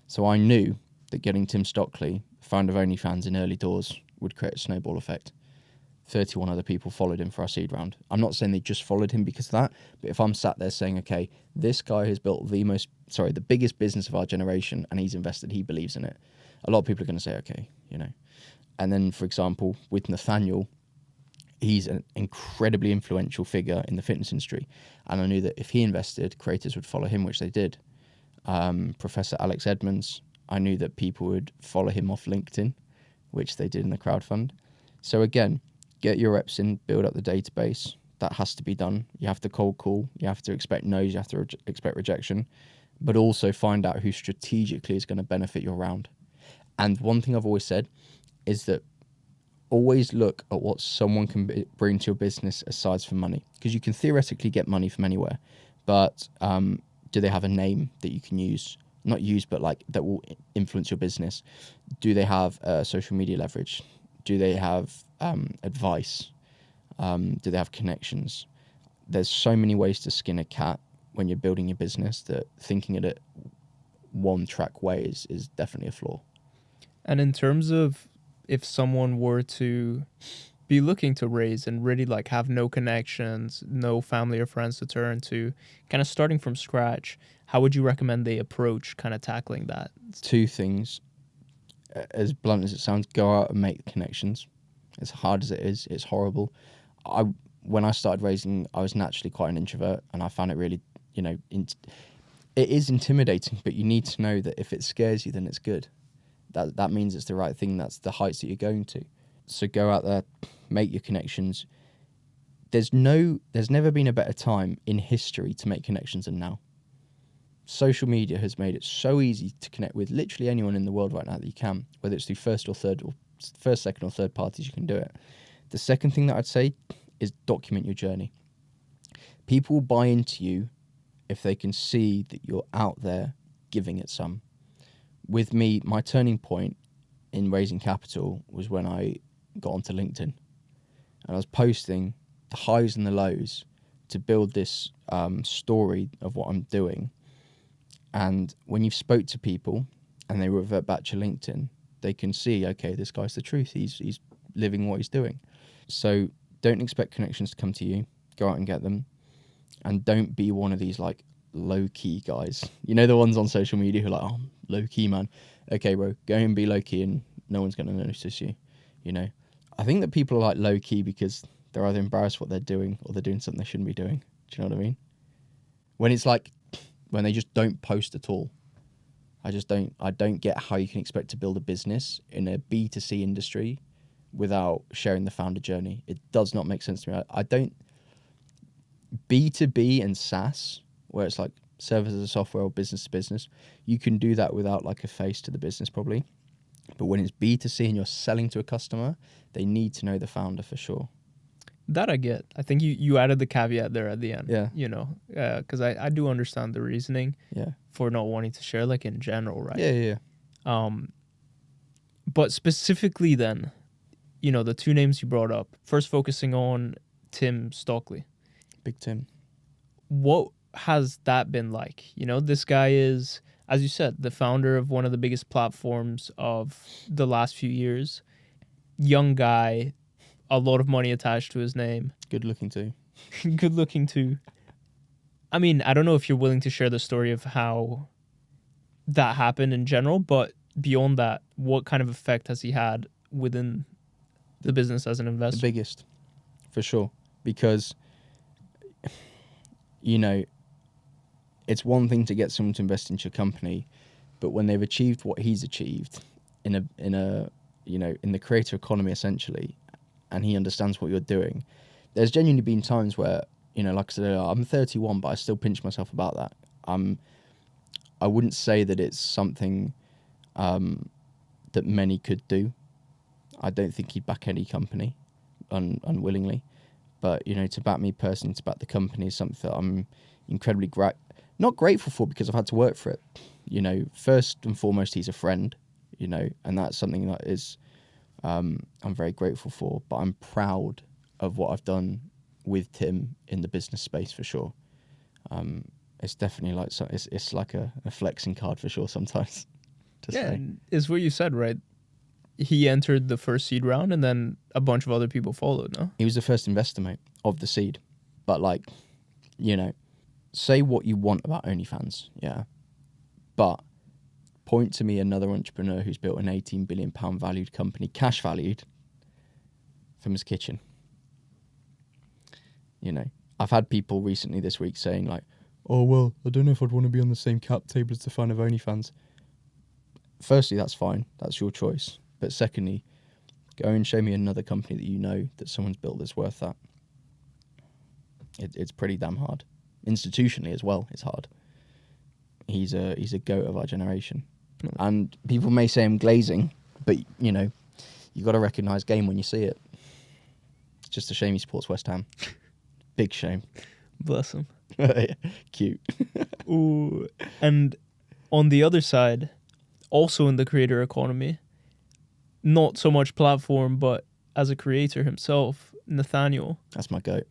So I knew that getting Tim Stokely, founder of OnlyFans, in early doors would create a snowball effect. 31 other people followed him for our seed round. I'm not saying they just followed him because of that, but if I'm sat there saying, okay, this guy has built the biggest business of our generation, and he's invested, he believes in it, a lot of people are going to say, okay, you know. And then, for example, with Nathaniel, he's an incredibly influential figure in the fitness industry. And I knew that if he invested, creators would follow him, which they did. Professor Alex Edmonds, I knew that people would follow him off LinkedIn, which they did in the crowdfund. So again, get your reps in, build up the database. That has to be done. You have to cold call. You have to expect no's. You have to expect rejection. But also find out who strategically is going to benefit your round. And one thing I've always said is that always look at what someone can bring to your business aside from money. Because you can theoretically get money from anywhere. But do they have a name that you can use? Not use, but like that will influence your business. Do they have social media leverage? Do they have advice? Do they have connections? There's so many ways to skin a cat when you're building your business that thinking it one track way is definitely a flaw. And in terms of if someone were to be looking to raise and really like have no connections, no family or friends to turn to, kind of starting from scratch, how would you recommend they approach kind of tackling that? Two things. As blunt as it sounds, go out and make connections. As hard as it is, it's horrible. When I started raising, I was naturally quite an introvert, and I found it really, it is intimidating, but you need to know that if it scares you, then it's good. That means it's the right thing. That's the heights that you're going to. So go out there, make your connections. There's never been a better time in history to make connections than now. Social media has made it so easy to connect with literally anyone in the world right now that you can, whether it's through first, second, or third parties, you can do it. The second thing that I'd say is document your journey. People will buy into you if they can see that you're out there giving it some. With me, my turning point in raising capital was when I got onto LinkedIn. And I was posting the highs and the lows to build this story of what I'm doing. And when you've spoke to people and they revert back to LinkedIn, they can see, okay, this guy's the truth. He's living what he's doing. So don't expect connections to come to you. Go out and get them. And don't be one of these like low-key guys. You know, the ones on social media who are like, oh, low-key, man. Okay, bro, go and be low-key and no one's going to notice you, I think that people are like low-key because they're either embarrassed what they're doing or they're doing something they shouldn't be doing. Do you know what I mean? When it's like, when they just don't post at all. I don't get how you can expect to build a business in a B2C industry without sharing the founder journey. It does not make sense to me. I don't, B2B and SaaS, where it's like service as a software or business to business, you can do that without like a face to the business probably. But when it's B2C and you're selling to a customer, they need to know the founder for sure. That I get. I think you added the caveat there at the end. Yeah. You know, because I do understand the reasoning. Yeah. For not wanting to share, like in general, right? Yeah. But specifically then, you know, the two names you brought up, first focusing on Tim Stokely. Big Tim. What has that been like? You know, this guy is, as you said, the founder of one of the biggest platforms of the last few years. Young guy, a lot of money attached to his name. Good looking too. Good looking too. I mean, I don't know if you're willing to share the story of how that happened in general, but beyond that, what kind of effect has he had within the business as an investor? The biggest, for sure. Because, you know, it's one thing to get someone to invest into your company, but when they've achieved what he's achieved in a you know, in the creator economy essentially, and he understands what you're doing, there's genuinely been times where, you know, like I said, I'm 31, but I still pinch myself about that. I wouldn't say that it's something that many could do. I don't think he'd back any company unwillingly. But, you know, to back me personally, to back the company is something that I'm incredibly not grateful for because I've had to work for it. You know, first and foremost, he's a friend, you know, and that's something that is I'm very grateful for. But I'm proud of what I've done with Tim in the business space for sure. It's definitely like it's like a flexing card for sure sometimes. To say. And it's what you said, right? He entered the first seed round and then a bunch of other people followed, no? He was the first investor, mate, of the seed. But like, you know, say what you want about OnlyFans, yeah. But point to me another entrepreneur who's built an £18 billion valued company, cash valued, from his kitchen. You know, I've had people recently this week saying like, oh, well, I don't know if I'd want to be on the same cap table as the founder of OnlyFans. Firstly, that's fine. That's your choice. But secondly, go and show me another company that you know that someone's built that's worth that. It's pretty damn hard. Institutionally as well, it's hard. He's a goat of our generation. And people may say I'm glazing, but, you know, you got to recognise game when you see it. It's just a shame he supports West Ham. Big shame. Bless him. Cute. Ooh. And on the other side, also in the creator economy, not so much platform, but as a creator himself, Nathaniel. That's my goat.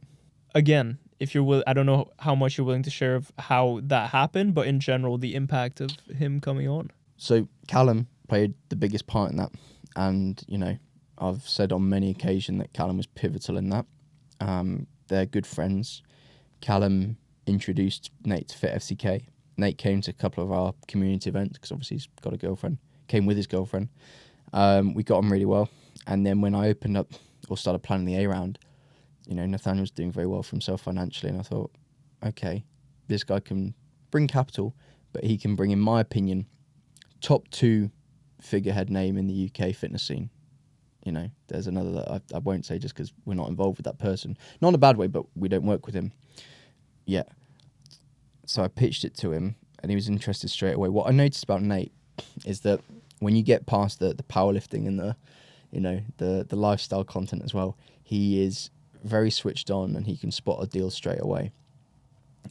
Again, if you're I don't know how much you're willing to share of how that happened, but in general, the impact of him coming on. So Callum played the biggest part in that. And, you know, I've said on many occasions that Callum was pivotal in that. They're good friends. Callum introduced Nate to FitFCK. Nate came to a couple of our community events because obviously he's got a girlfriend. Came with his girlfriend. We got on really well. And then when I opened up or started planning the A round, you know, Nathaniel was doing very well for himself financially. And I thought, okay, this guy can bring capital, but he can bring, in my opinion, top 2 figurehead name in the UK fitness scene. You know, there's another that I won't say just because we're not involved with that person. Not in a bad way, but we don't work with him yet. So I pitched it to him and he was interested straight away. What I noticed about Nate is that when you get past the powerlifting and the, you know, the lifestyle content as well, he is very switched on and he can spot a deal straight away.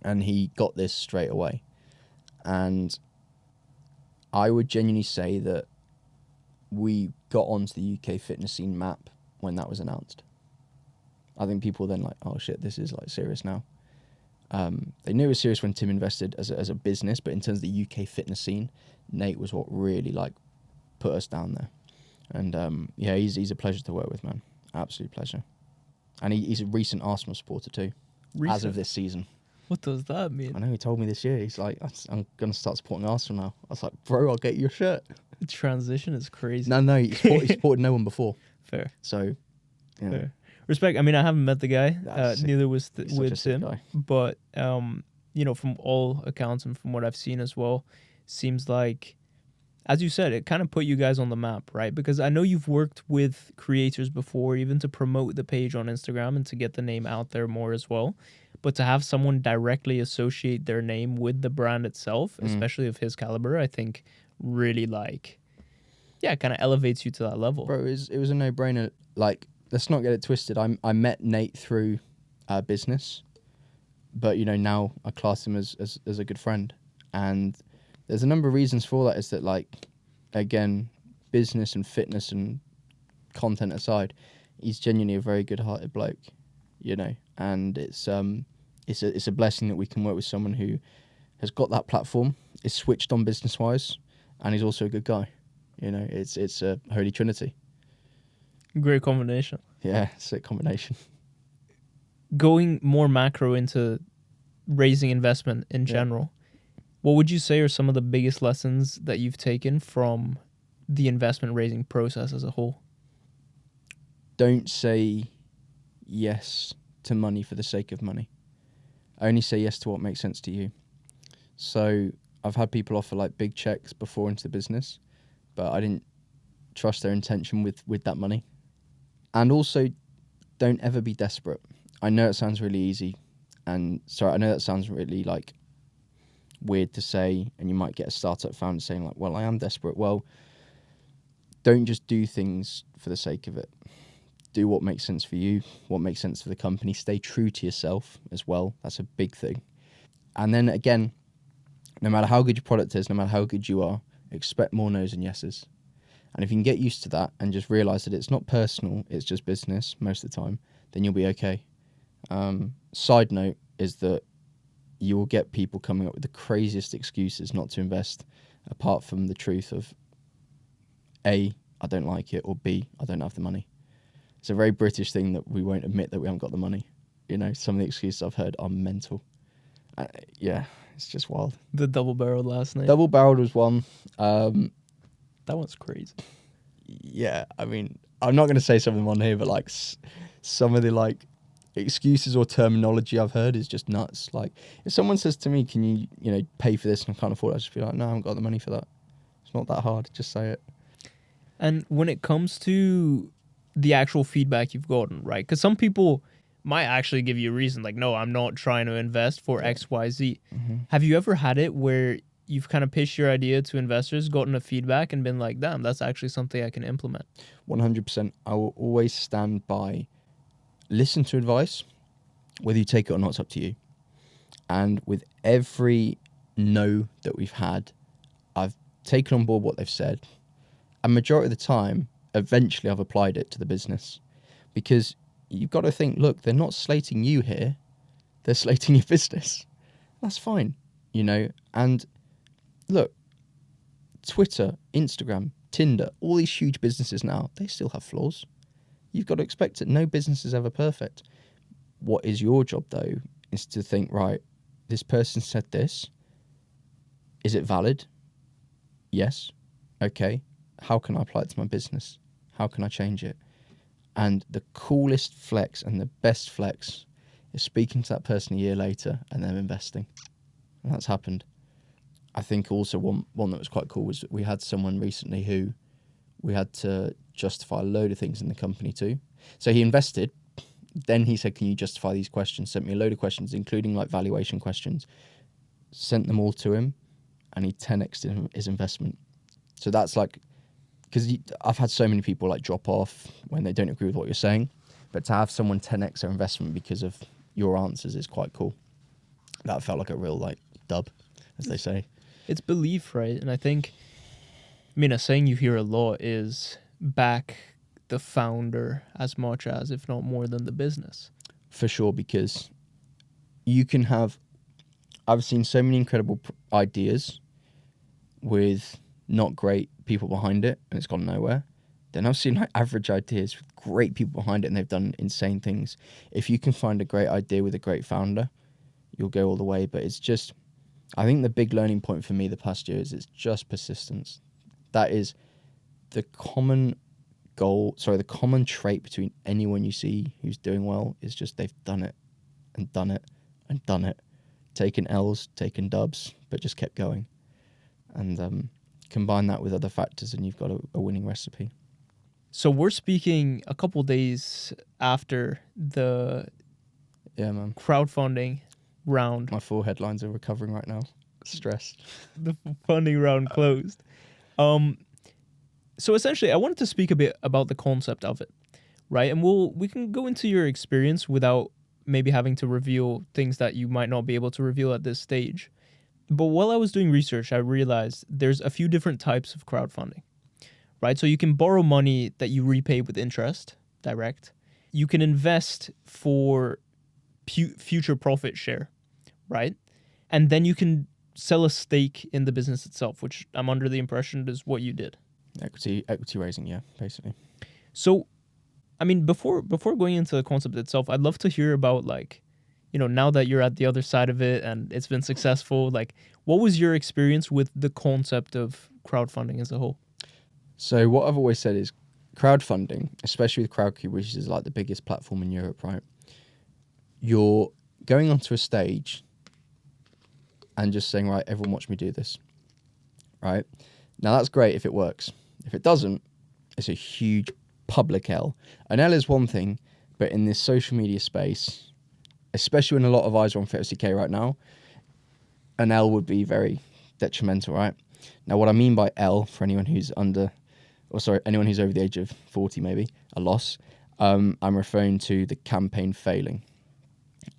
And he got this straight away. And I would genuinely say that we got onto the UK fitness scene map when that was announced. I think people were then like, oh shit, this is like serious now. They knew it was serious when Tim invested as a business, but in terms of the UK fitness scene, Nate was what really like put us down there. And yeah, he's a pleasure to work with, man. Absolute pleasure. And he's a recent Arsenal supporter too, as of this season. What does that mean? I know, he told me this year. He's like, I'm going to start supporting Arsenal now. I was like, bro, I'll get you a shirt. The transition is crazy. No, he supported no one before. Fair. So, yeah. Fair. Respect. I mean, I haven't met the guy. That's Neither was He's such a with sick Tim. guy. But from all accounts and from what I've seen as well, seems like, as you said, it kind of put you guys on the map, right? Because I know you've worked with creators before, even to promote the page on Instagram and to get the name out there more as well. But to have someone directly associate their name with the brand itself, especially of his caliber, I think really kind of elevates you to that level. Bro, it was a no-brainer. Like, let's not get it twisted. I met Nate through business, but now I class him as a good friend, and there's a number of reasons for that. Is that, like, again, business and fitness and content aside, he's genuinely a very good-hearted bloke, and it's a blessing that we can work with someone who has got that platform, is switched on business-wise, and he's also a good guy. It's a holy trinity. Great combination. Yeah, sick combination. Going more macro into raising investment in general, what would you say are some of the biggest lessons that you've taken from the investment raising process as a whole? Don't say yes to money for the sake of money. Only say yes to what makes sense to you. So I've had people offer like big checks before into the business, but I didn't trust their intention with that money. And also, don't ever be desperate. I know it sounds really easy, and sorry, I know that sounds really like weird to say, and you might get a startup founder saying like, well, I am desperate. Well, don't just do things for the sake of it. Do what makes sense for you, what makes sense for the company. Stay true to yourself as well. That's a big thing. And then again, no matter how good your product is, no matter how good you are, expect more no's and yeses. And if you can get used to that and just realize that it's not personal, it's just business most of the time, then you'll be okay. Side note is that you will get people coming up with the craziest excuses not to invest, apart from the truth of A, I don't like it, or B, I don't have the money. It's a very British thing that we won't admit that we haven't got the money. Some of the excuses I've heard are mental. Yeah, it's just wild. The double-barreled last night. Double-barreled was one. That one's crazy. Yeah, I mean, I'm not going to say some of them on here, but like some of the like excuses or terminology I've heard is just nuts. Like, if someone says to me, can you, pay for this and I can't afford it, I just be like, no, I haven't got the money for that. It's not that hard. Just say it. And when it comes to the actual feedback you've gotten, right? Because some people might actually give you a reason, like, no, I'm not trying to invest for X, Y, Z. Mm-hmm. Have you ever had it where you've kind of pitched your idea to investors, gotten a feedback, and been like, damn, that's actually something I can implement? 100%. I will always stand by, listen to advice, whether you take it or not, it's up to you. And with every no that we've had, I've taken on board what they've said. And majority of the time, eventually I've applied it to the business. Because you've got to think, look, they're not slating you here. They're slating your business. That's fine, And look, Twitter, Instagram, Tinder, all these huge businesses now, they still have flaws. You've got to expect it. No business is ever perfect. What is your job, though, is to think, right, this person said this. Is it valid? Yes. Okay. How can I apply it to my business? How can I change it? And the coolest flex and the best flex is speaking to that person a year later and them investing. And that's happened. I think also one that was quite cool was we had someone recently who we had to justify a load of things in the company to. So he invested. Then he said, can you justify these questions? Sent me a load of questions, including like valuation questions. Sent them all to him, and he 10x'd his investment. So that's like, because I've had so many people like drop off when they don't agree with what you're saying, but to have someone 10x their investment because of your answers is quite cool. That felt like a real like dub, as they say. It's belief, right? And I think, a saying you hear a lot is back the founder as much as, if not more than, the business. For sure, because you can have, I've seen so many incredible ideas with not great people behind it, and it's gone nowhere. Then I've seen like average ideas with great people behind it, and they've done insane things. If you can find a great idea with a great founder, you'll go all the way. But it's just, I think the big learning point for me the past year is it's just persistence. That is the common the common trait between anyone you see who's doing well is just they've done it and done it and done it, taken L's, taken dubs, but just kept going. And combine that with other factors and you've got a winning recipe. So we're speaking a couple days after the crowdfunding round. My 4 headlines are recovering right now. Stressed. The funding round closed. So essentially, I wanted to speak a bit about the concept of it, right? And we can go into your experience without maybe having to reveal things that you might not be able to reveal at this stage. But while I was doing research, I realized there's a few different types of crowdfunding, right? So you can borrow money that you repay with interest, direct. You can invest for future profit share, right? And then you can sell a stake in the business itself, which I'm under the impression is what you did. Equity raising, yeah, basically. So, I mean, before going into the concept itself, I'd love to hear about, like, you know, now that you're at the other side of it and it's been successful, like, what was your experience with the concept of crowdfunding as a whole? So what I've always said is crowdfunding, especially with Crowdcube, which is like the biggest platform in Europe, right? You're going onto a stage and just saying, right, everyone watch me do this, right? Now, that's great if it works. If it doesn't, it's a huge public L. An L is one thing, but in this social media space, especially when a lot of eyes are on FitFCK right now, an L would be very detrimental, right? Now, what I mean by L, for anyone who's anyone who's over the age of 40 maybe, a loss, I'm referring to the campaign failing.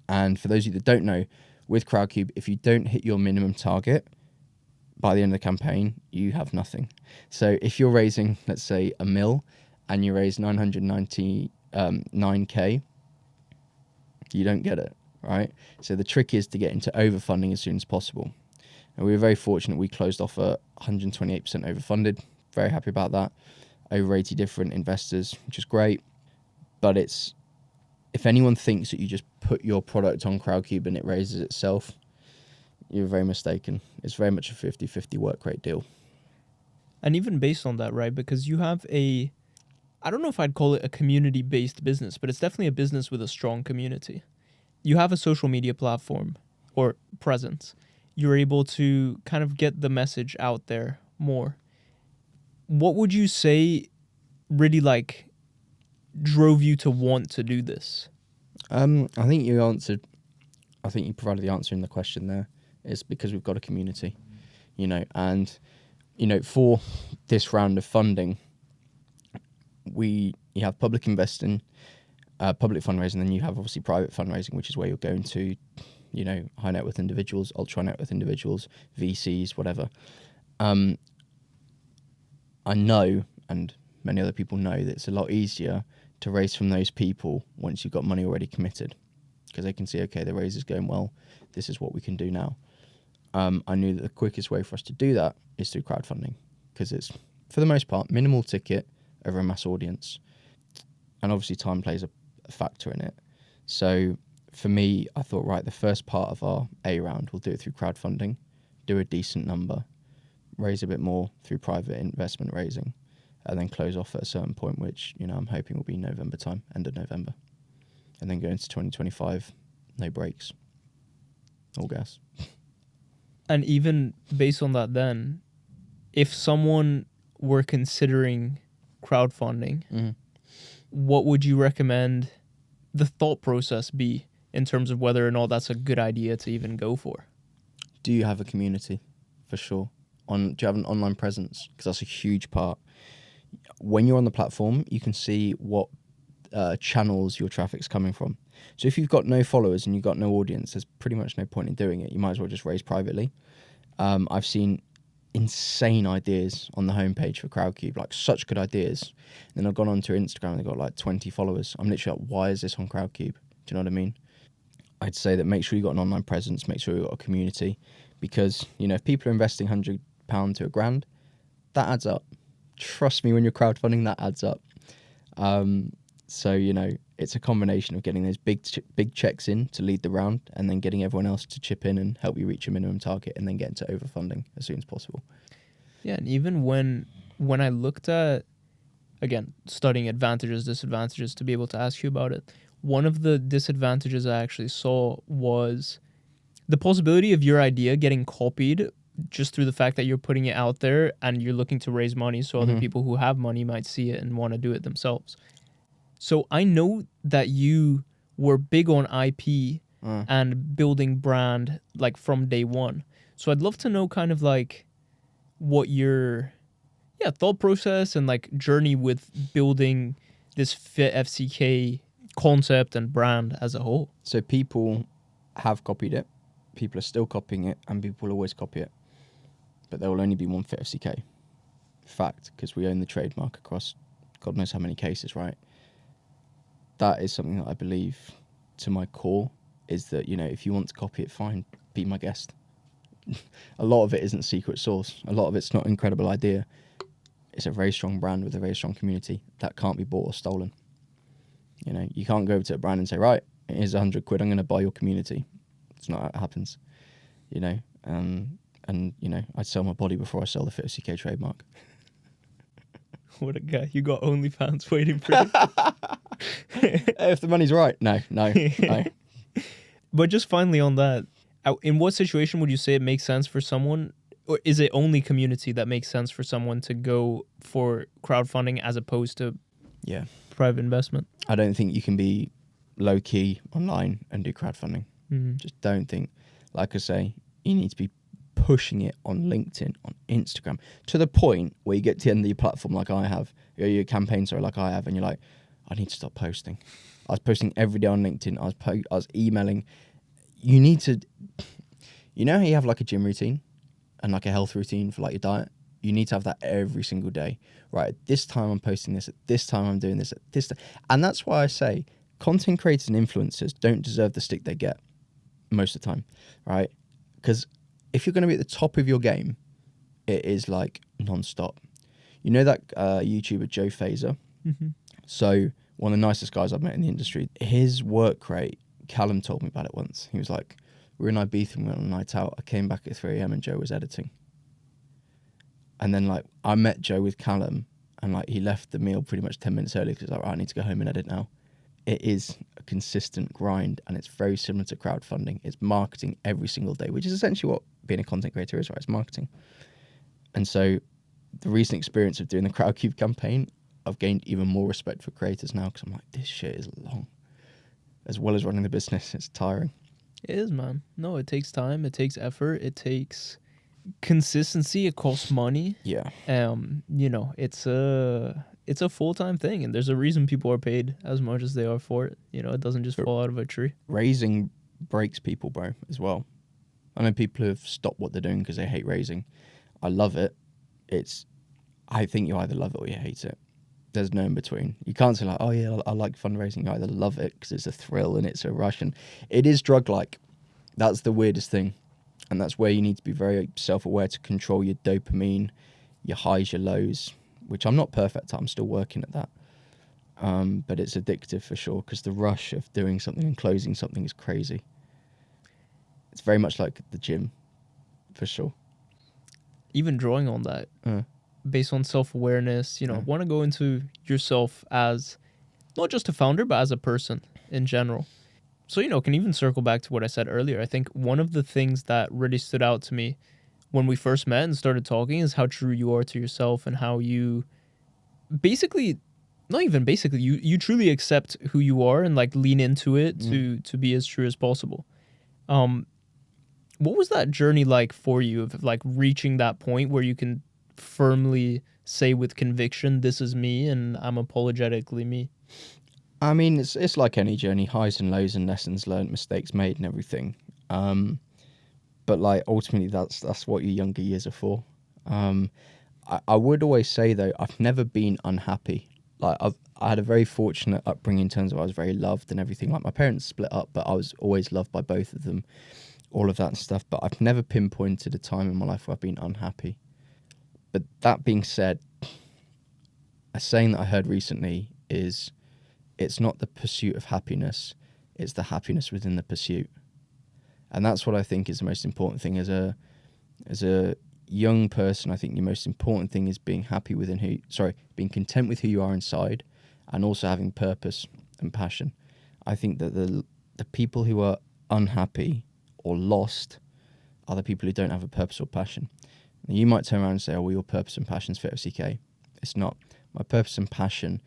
And for those of you that don't know, with Crowdcube, if you don't hit your minimum target by the end of the campaign, you have nothing. So if you're raising, let's say, $1 million and you raise 999K, you don't get it, right? So the trick is to get into overfunding as soon as possible. And we were very fortunate. We closed off at 128% overfunded. Very happy about that. Over 80 different investors, which is great. But if anyone thinks that you just put your product on Crowdcube and it raises itself, you're very mistaken. It's very much a 50-50 work rate deal. And even based on that, right, because you have I don't know if I'd call it a community-based business, but it's definitely a business with a strong community. You have a social media platform or presence. You're able to kind of get the message out there more. What would you say really, like, drove you to want to do this? I think you provided the answer in the question there. It's because we've got a community, and, for this round of funding, you have public investing, public fundraising, then you have obviously private fundraising, which is where you're going to, high net worth individuals, ultra net worth individuals, VCs, whatever. I know, and many other people know, that it's a lot easier to raise from those people once you've got money already committed, because they can see, okay, the raise is going well, this is what we can do now. I knew that the quickest way for us to do that is through crowdfunding, because it's, for the most part, minimal ticket over a mass audience. And obviously time plays a factor in it. So for me, I thought, right, the first part of our A round, we'll do it through crowdfunding, do a decent number, raise a bit more through private investment raising, and then close off at a certain point, which, I'm hoping will be November time, end of November. And then go into 2025, no breaks, all gas. And even based on that then, if someone were considering crowdfunding, what would you recommend the thought process be in terms of whether or not that's a good idea to even go for? Do you have a community? For sure. Do you have an online presence? Because that's a huge part. When you're on the platform, you can see what channels your traffic's coming from. So if you've got no followers and you've got no audience, there's pretty much no point in doing it. You might as well just raise privately. I've seen insane ideas on the homepage for Crowdcube, like such good ideas. And then I've gone onto Instagram and they've got like 20 followers. I'm literally like, why is this on Crowdcube? Do you know what I mean? I'd say that make sure you've got an online presence, make sure you've got a community, because, if people are investing £100 to £1,000, that adds up. Trust me, when you're crowdfunding, that adds up. So, it's a combination of getting those big checks in to lead the round and then getting everyone else to chip in and help you reach your minimum target and then get into overfunding as soon as possible. Yeah, and even when I looked at again, studying advantages, disadvantages to be able to ask you about it. One of the disadvantages I actually saw was the possibility of your idea getting copied just through the fact that you're putting it out there and you're looking to raise money so other people who have money might see it and want to do it themselves. So I know that you were big on IP and building brand like from day one. So I'd love to know kind of like what your thought process and like journey with building this FitFCK concept and brand as a whole. So people have copied it, people are still copying it, and people will always copy it. But there will only be one FitFCK. Fact, because we own the trademark across God knows how many cases, right? That is something that I believe to my core is that, you know, if you want to copy it, fine, be my guest. A lot of it isn't secret sauce. A lot of it's not an incredible idea. It's a very strong brand with a very strong community that can't be bought or stolen. You know, you can't go over to a brand and say, right, here's £100, I'm going to buy your community. It's not how it happens, you know. And you know, I'd sell my body before I sell the FitFCK trademark. What a guy. You got OnlyFans waiting for you. If the money's right. No. But just finally on that, in what situation would you say it makes sense for someone, or is it only community that makes sense for someone to go for crowdfunding as opposed to private investment? I don't think you can be low-key online and do crowdfunding. Just don't think. Like I say, you need to be pushing it on LinkedIn, on Instagram, to the point where you get to the end of your platform like I have, your campaign, like I have, and you're like, I need to stop posting. I was posting every day on LinkedIn. I was emailing. You need to, you know how you have like a gym routine and like a health routine for like your diet? You need to have that every single day. Right, at this time I'm posting this, at this time I'm doing this, at this time. And that's why I say content creators and influencers don't deserve the stick they get most of the time, right? Because if you're going to be at the top of your game, it is like non-stop. You know that YouTuber Joe Fazer? So one of the nicest guys I've met in the industry. His work rate, Callum told me about it once. He was like, we were in Ibiza and we went on a night out. I came back at 3 a.m. and Joe was editing. And then like I met Joe with Callum and like he left the meal pretty much 10 minutes early because like, I need to go home and edit now. It is a consistent grind and it's very similar to crowdfunding. It's marketing every single day, which is essentially what being a content creator is, right? It's marketing. And so the recent experience of doing the Crowdcube campaign, I've gained even more respect for creators now because I'm like, this shit is long. As well as running the business, it's tiring. It is, man. No, it takes time. It takes effort. It takes consistency. It costs money. Yeah. You know, it's a full-time thing, and there's a reason people are paid as much as they are for it. You know, it doesn't just fall out of a tree. Raising breaks people, bro, as well. I know people who have stopped what they're doing because they hate raising. I love it. I think you either love it or you hate it. There's no in between. You can't say like, oh yeah, I like fundraising. You either love it because it's a thrill and it's a rush, and it is drug-like. That's the weirdest thing. And that's where you need to be very self-aware to control your dopamine, your highs, your lows, which I'm not perfect at. I'm still working at that. But it's addictive for sure because the rush of doing something and closing something is crazy. It's very much like the gym, for sure. Even drawing on that, based on self-awareness, you know, want to go into yourself as not just a founder, but as a person in general. So, you know, can even circle back to what I said earlier. I think one of the things that really stood out to me when we first met and started talking is how true you are to yourself and how you basically, not even basically, you truly accept who you are and like lean into it to be as true as possible. What was that journey like for you of like reaching that point where you can firmly say with conviction, this is me and I'm apologetically me? I mean, it's like any journey, highs and lows and lessons learned, mistakes made and everything. But like ultimately that's what your younger years are for. I would always say though, I've never been unhappy. Like I had a very fortunate upbringing in terms of I was very loved and everything. Like my parents split up, but I was always loved by both of them, all of that and stuff. But I've never pinpointed a time in my life where I've been unhappy. But that being said, a saying that I heard recently is, it's not the pursuit of happiness, it's the happiness within the pursuit. And that's what I think is the most important thing as a young person, I think the most important thing is being being content with who you are inside, and also having purpose and passion. I think that the people who are unhappy or lost are the people who don't have a purpose or passion. Now, you might turn around and say, oh, well, your purpose and passion is FitFCK. It's not. My purpose and passion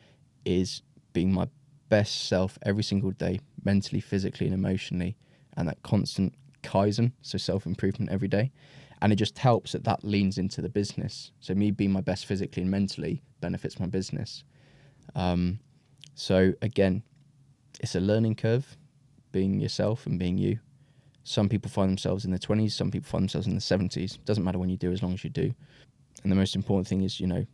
is being my best self every single day, mentally, physically, and emotionally, and that constant Kaizen, so self-improvement every day. And it just helps that leans into the business. So me being my best physically and mentally benefits my business. So again, it's a learning curve, being yourself and being you. Some people find themselves in their 20s, some people find themselves in their 70s. Doesn't matter when you do, as long as you do. And the most important thing is, it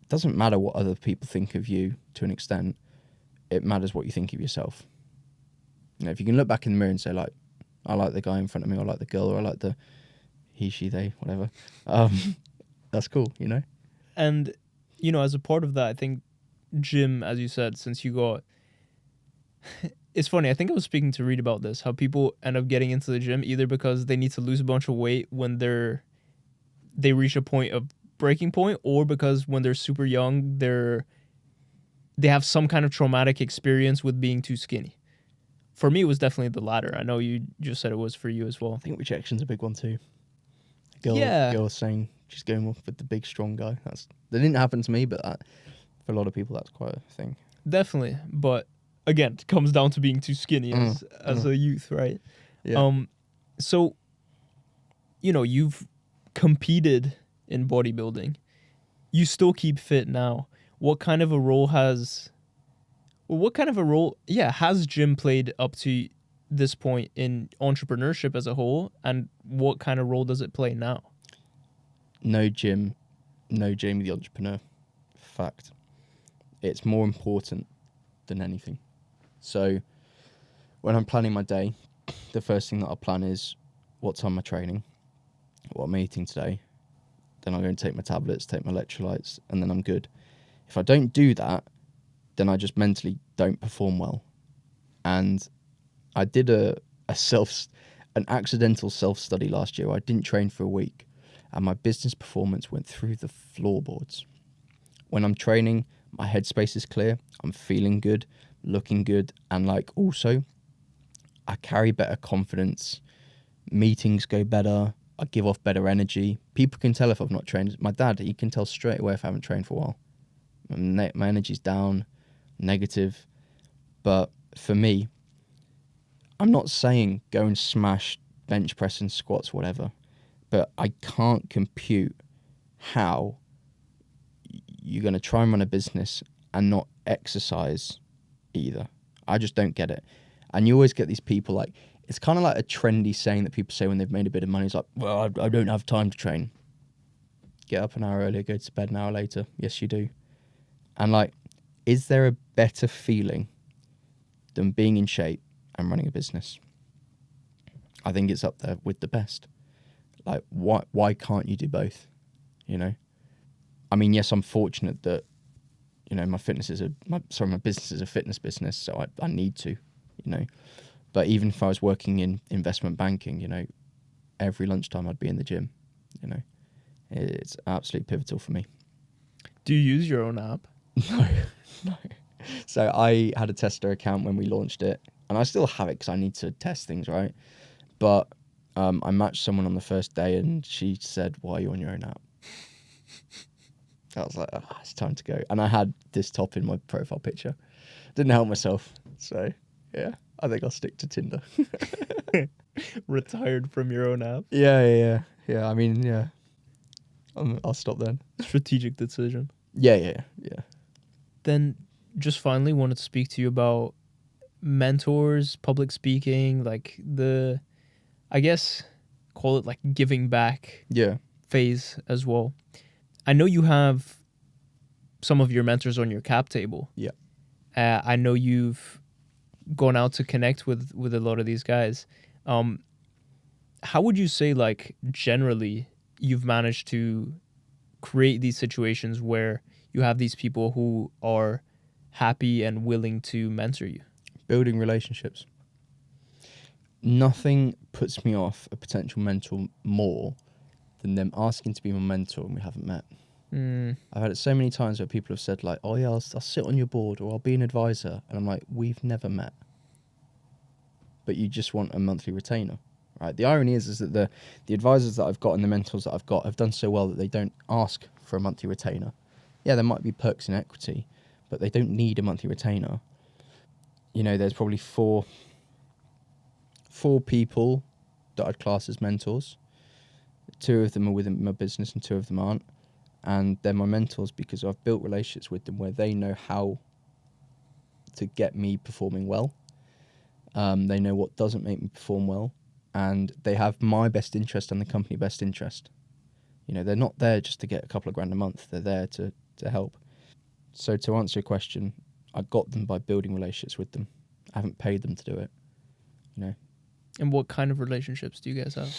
doesn't matter what other people think of you to an extent. It matters what you think of yourself. If you can look back in the mirror and say, like, I like the guy in front of me, or I like the girl, or I like the he, she, they, whatever. That's cool, And, as a part of that, I think gym, as you said, since you got... It's funny, I think I was speaking to Reed about this, how people end up getting into the gym either because they need to lose a bunch of weight when they reach a point of breaking point, or because when they're super young, they have some kind of traumatic experience with being too skinny. For me, it was definitely the latter. I know you just said it was for you as well. I think rejection's a big one too. Girl saying she's going off with the big strong guy. That didn't happen to me, but for a lot of people, that's quite a thing. Definitely, but again, it comes down to being too skinny as a youth, right? Yeah. So, you've competed in bodybuilding. You still keep fit now. What kind of a role has gym played up to this point in entrepreneurship as a whole, and what kind of role does it play now? No gym, no Jamie the entrepreneur. Fact. It's more important than anything. So when I'm planning my day, the first thing that I plan is what time am I training, what am I eating today. Then I'm going to take my tablets, take my electrolytes, and then I'm good. If I don't do that, then I just mentally don't perform well. And I did an accidental self-study last year. I didn't train for a week, and my business performance went through the floorboards. When I'm training, my headspace is clear, I'm feeling good, looking good, and also I carry better confidence, meetings go better, I give off better energy. People can tell if I've not trained. My dad, he can tell straight away if I haven't trained for a while. My energy's down, negative. But for me, I'm not saying go and smash bench press and squats, whatever, but I can't compute how you're going to try and run a business and not exercise either. I just don't get it. And you always get these people it's kind of like a trendy saying that people say when they've made a bit of money. It's like, well, I don't have time to train. Get up an hour earlier, go to bed an hour later. Yes, you do. And is there a better feeling than being in shape and running a business? I think it's up there with the best. Why can't you do both? I mean, yes, I'm fortunate that, my business is a fitness business, so I need to, But even if I was working in investment banking, every lunchtime I'd be in the gym, It's absolutely pivotal for me. Do you use your own app? No. So I had a tester account when we launched it, and I still have it because I need to test things, right? But I matched someone on the first day, and she said, "Why are you on your own app?" I was like, it's time to go. And I had this top in my profile picture. Didn't help myself. So, yeah, I think I'll stick to Tinder. Retired from your own app? Yeah. I mean, yeah. I'll stop then. Strategic decision. Yeah. Then just finally wanted to speak to you about mentors, public speaking, I guess, call it giving back phase as well. I know you have some of your mentors on your cap table. Yeah. I know you've gone out to connect with a lot of these guys. How would you say, generally, you've managed to create these situations where you have these people who are happy and willing to mentor you? Building relationships. Nothing puts me off a potential mentor more than them asking to be my mentor and we haven't met. Mm. I've had it so many times where people have said like, oh yeah, I'll sit on your board or I'll be an advisor. And I'm like, we've never met. But you just want a monthly retainer, right? The irony is that the advisors that I've got and the mentors that I've got have done so well that they don't ask for a monthly retainer. Yeah, there might be perks in equity, but they don't need a monthly retainer. You know, there's probably four people that I'd class as mentors. 2 of them are within my business and 2 of them aren't. And they're my mentors because I've built relationships with them where they know how to get me performing well. They know what doesn't make me perform well. And they have my best interest and the company best interest. You know, they're not there just to get a couple of grand a month. They're there to help. So to answer your question, I got them by building relationships with them. I haven't paid them to do it, you know. And what kind of relationships do you guys have?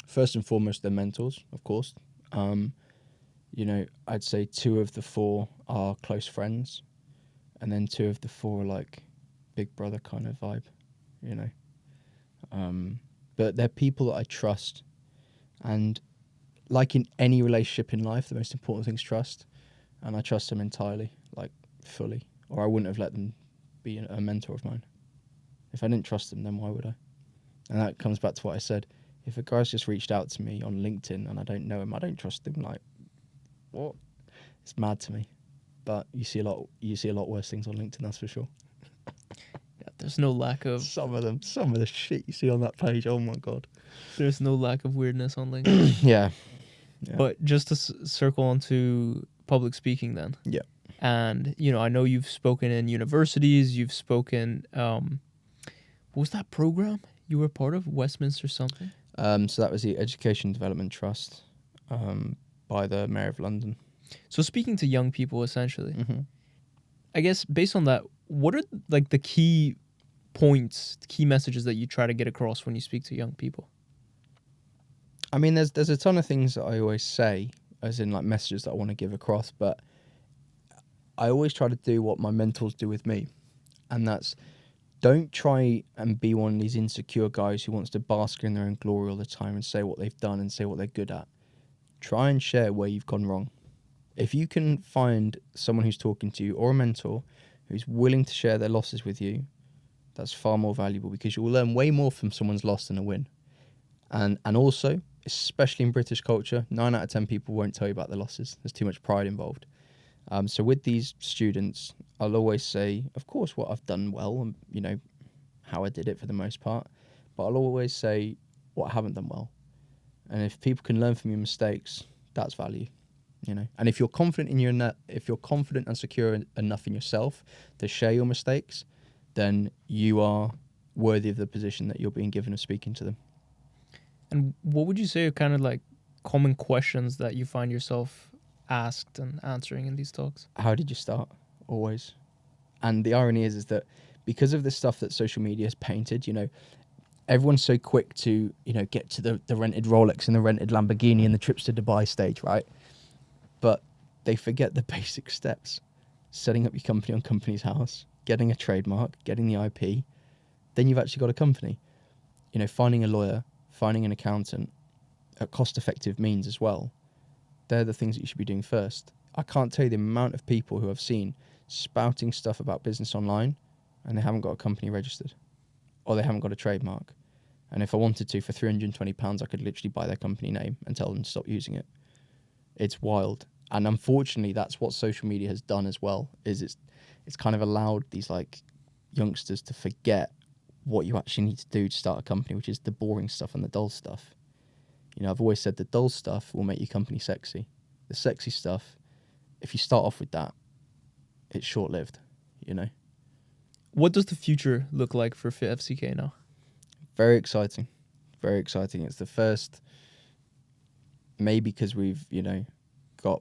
First and foremost, they're mentors, of course. You know, I'd say 2 of the 4 are close friends, and then 2 of the 4 are like big brother kind of vibe, you know. But they're people that I trust, and like in any relationship in life, the most important thing is trust, and I trust them entirely, like fully, or I wouldn't have let them be a mentor of mine. If I didn't trust them, then why would I? And that comes back to what I said. If a guy's just reached out to me on LinkedIn and I don't know him, I don't trust him. Like, what? It's mad to me. But you see a lot worse things on LinkedIn, that's for sure. Yeah, there's no lack of... Some of the shit you see on that page, oh my God. There's no lack of weirdness on LinkedIn. Yeah. But just to circle onto public speaking then. Yeah. And, you know, I know you've spoken in universities, you've spoken... what was that program you were part of? Westminster something? So that was the Education Development Trust by the Mayor of London. So speaking to young people, essentially, Mm-hmm. I guess based on that, what are like the key points, key messages that you try to get across when you speak to young people? I mean, there's a ton of things that I always say, as in like messages that I want to give across, but I always try to do what my mentors do with me, and that's don't try and be one of these insecure guys who wants to bask in their own glory all the time and say what they've done and say what they're good at. Try and share where you've gone wrong. If you can find someone who's talking to you or a mentor who's willing to share their losses with you, that's far more valuable because you'll learn way more from someone's loss than a win. And also, especially in British culture, 9 out of 10 people won't tell you about their losses. There's too much pride involved. So with these students, I'll always say, of course, what I've done well and, you know, how I did it for the most part. But I'll always say what I haven't done well. And if people can learn from your mistakes, that's value, you know. And if you're confident in if you're confident and secure enough in yourself to share your mistakes, then you are worthy of the position that you're being given of speaking to them. And what would you say are kind of like common questions that you find yourself asked and answering in these talks? How did you start? Always. And the irony is that because of the stuff that social media has painted, you know, everyone's so quick to, you know, get to the rented Rolex and the rented Lamborghini and the trips to Dubai stage, right? But they forget the basic steps. Setting up your company on Company's House, getting a trademark, getting the IP, then you've actually got a company. You know, finding a lawyer, finding an accountant at cost-effective means as well. They're the things that you should be doing first. I can't tell you the amount of people who I've seen spouting stuff about business online and they haven't got a company registered or they haven't got a trademark. And if I wanted to, for £320, I could literally buy their company name and tell them to stop using it. It's wild. And unfortunately, that's what social media has done as well, is it's kind of allowed these like youngsters to forget what you actually need to do to start a company, which is the boring stuff and the dull stuff. You know, I've always said the dull stuff will make your company sexy. The sexy stuff, if you start off with that, it's short-lived, you know. What does the future look like for FitFCK now? Very exciting. Very exciting. It's the first, maybe because we've, you know, got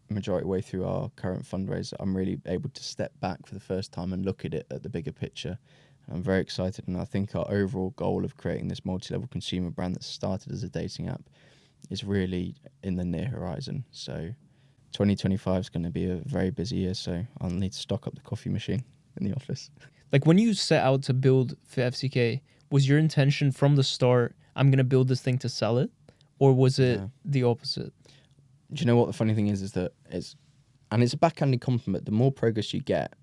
majority way through our current fundraiser, I'm really able to step back for the first time and look at it at the bigger picture. I'm very excited, and I think our overall goal of creating this multi-level consumer brand that started as a dating app is really in the near horizon. So 2025 is going to be a very busy year, so I'll need to stock up the coffee machine in the office. Like when you set out to build FitFCK, was your intention from the start, I'm going to build this thing to sell it? or was it the opposite? Do you know what the funny thing is that it's a backhanded compliment. The more progress you get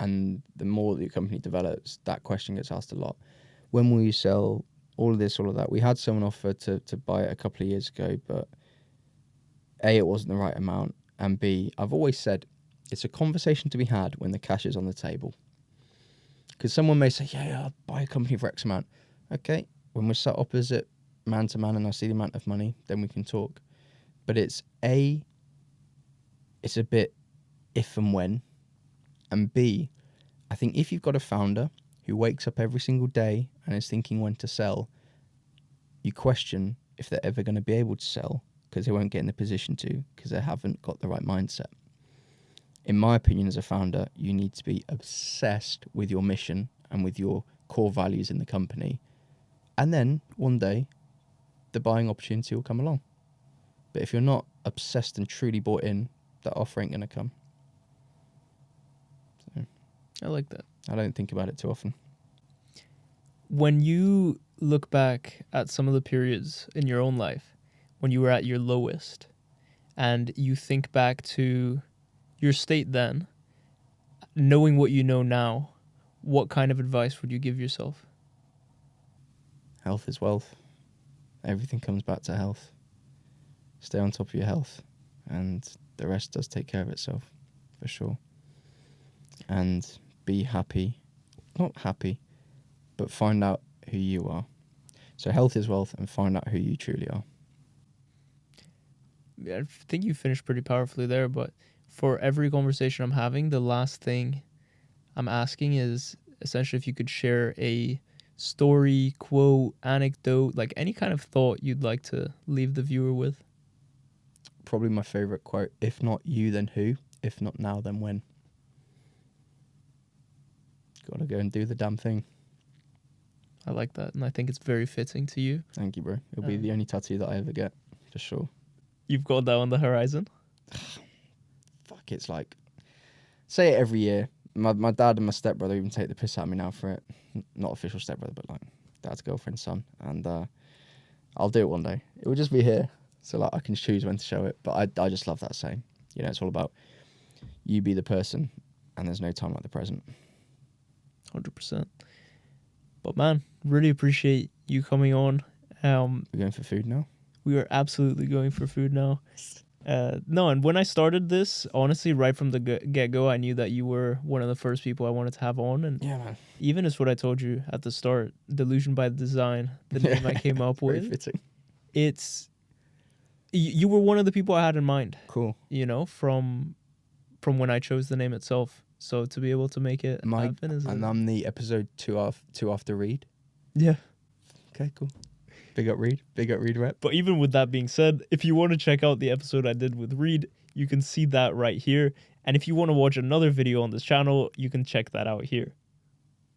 and the more that your company develops, that question gets asked a lot. When will you sell? All of this, all of that. We had someone offer to buy it a couple of years ago, but A, it wasn't the right amount, and B, I've always said it's a conversation to be had when the cash is on the table. Because someone may say, yeah, I'll buy a company for X amount. Okay, when we're sat opposite man to man and I see the amount of money, then we can talk. But it's a bit if and when, and B, I think if you've got a founder who wakes up every single day and is thinking when to sell, you question if they're ever going to be able to sell because they won't get in the position to because they haven't got the right mindset. In my opinion, as a founder, you need to be obsessed with your mission and with your core values in the company. And then one day, the buying opportunity will come along. But if you're not obsessed and truly bought in, that offer ain't going to come. So, I like that. I don't think about it too often. When you look back at some of the periods in your own life when you were at your lowest and you think back to your state then, knowing what you know now, what kind of advice would you give yourself? Health is wealth. Everything comes back to health. Stay on top of your health and the rest does take care of itself, for sure. And be happy. Not happy, but find out who you are. So health is wealth and find out who you truly are. I think you finished pretty powerfully there, but for every conversation I'm having, the last thing I'm asking is essentially if you could share a story, quote, anecdote, like any kind of thought you'd like to leave the viewer with. Probably my favorite quote, if not you, then who? If not now, then when? Gotta go and do the damn thing. I like that, and I think it's very fitting to you. Thank you, bro. It'll be the only tattoo that I ever get, for sure. You've got that on the horizon? Fuck, it's like, say it every year. My dad and my stepbrother even take the piss out of me now for it. Not official stepbrother, but like dad's girlfriend's son. And I'll do it one day. It will just be here. So like I can choose when to show it. But I just love that saying. You know, it's all about you be the person and there's no time like the present. 100%. But man, really appreciate you coming on. We're going for food now? We are absolutely going for food now. No, and when I started this, honestly, right from the get-go, I knew that you were one of the first people I wanted to have on. And yeah, man. Even as what I told you at the start, Delusion by Design, the name I came up with. Very fitting. It's... You were one of the people I had in mind. Cool. You know, from when I chose the name itself. So to be able to make it happen is... And I'm the episode two after Reed. Yeah. Okay, cool. Big up Reed rep. But even with that being said, if you want to check out the episode I did with Reed, you can see that right here. And if you want to watch another video on this channel, you can check that out here.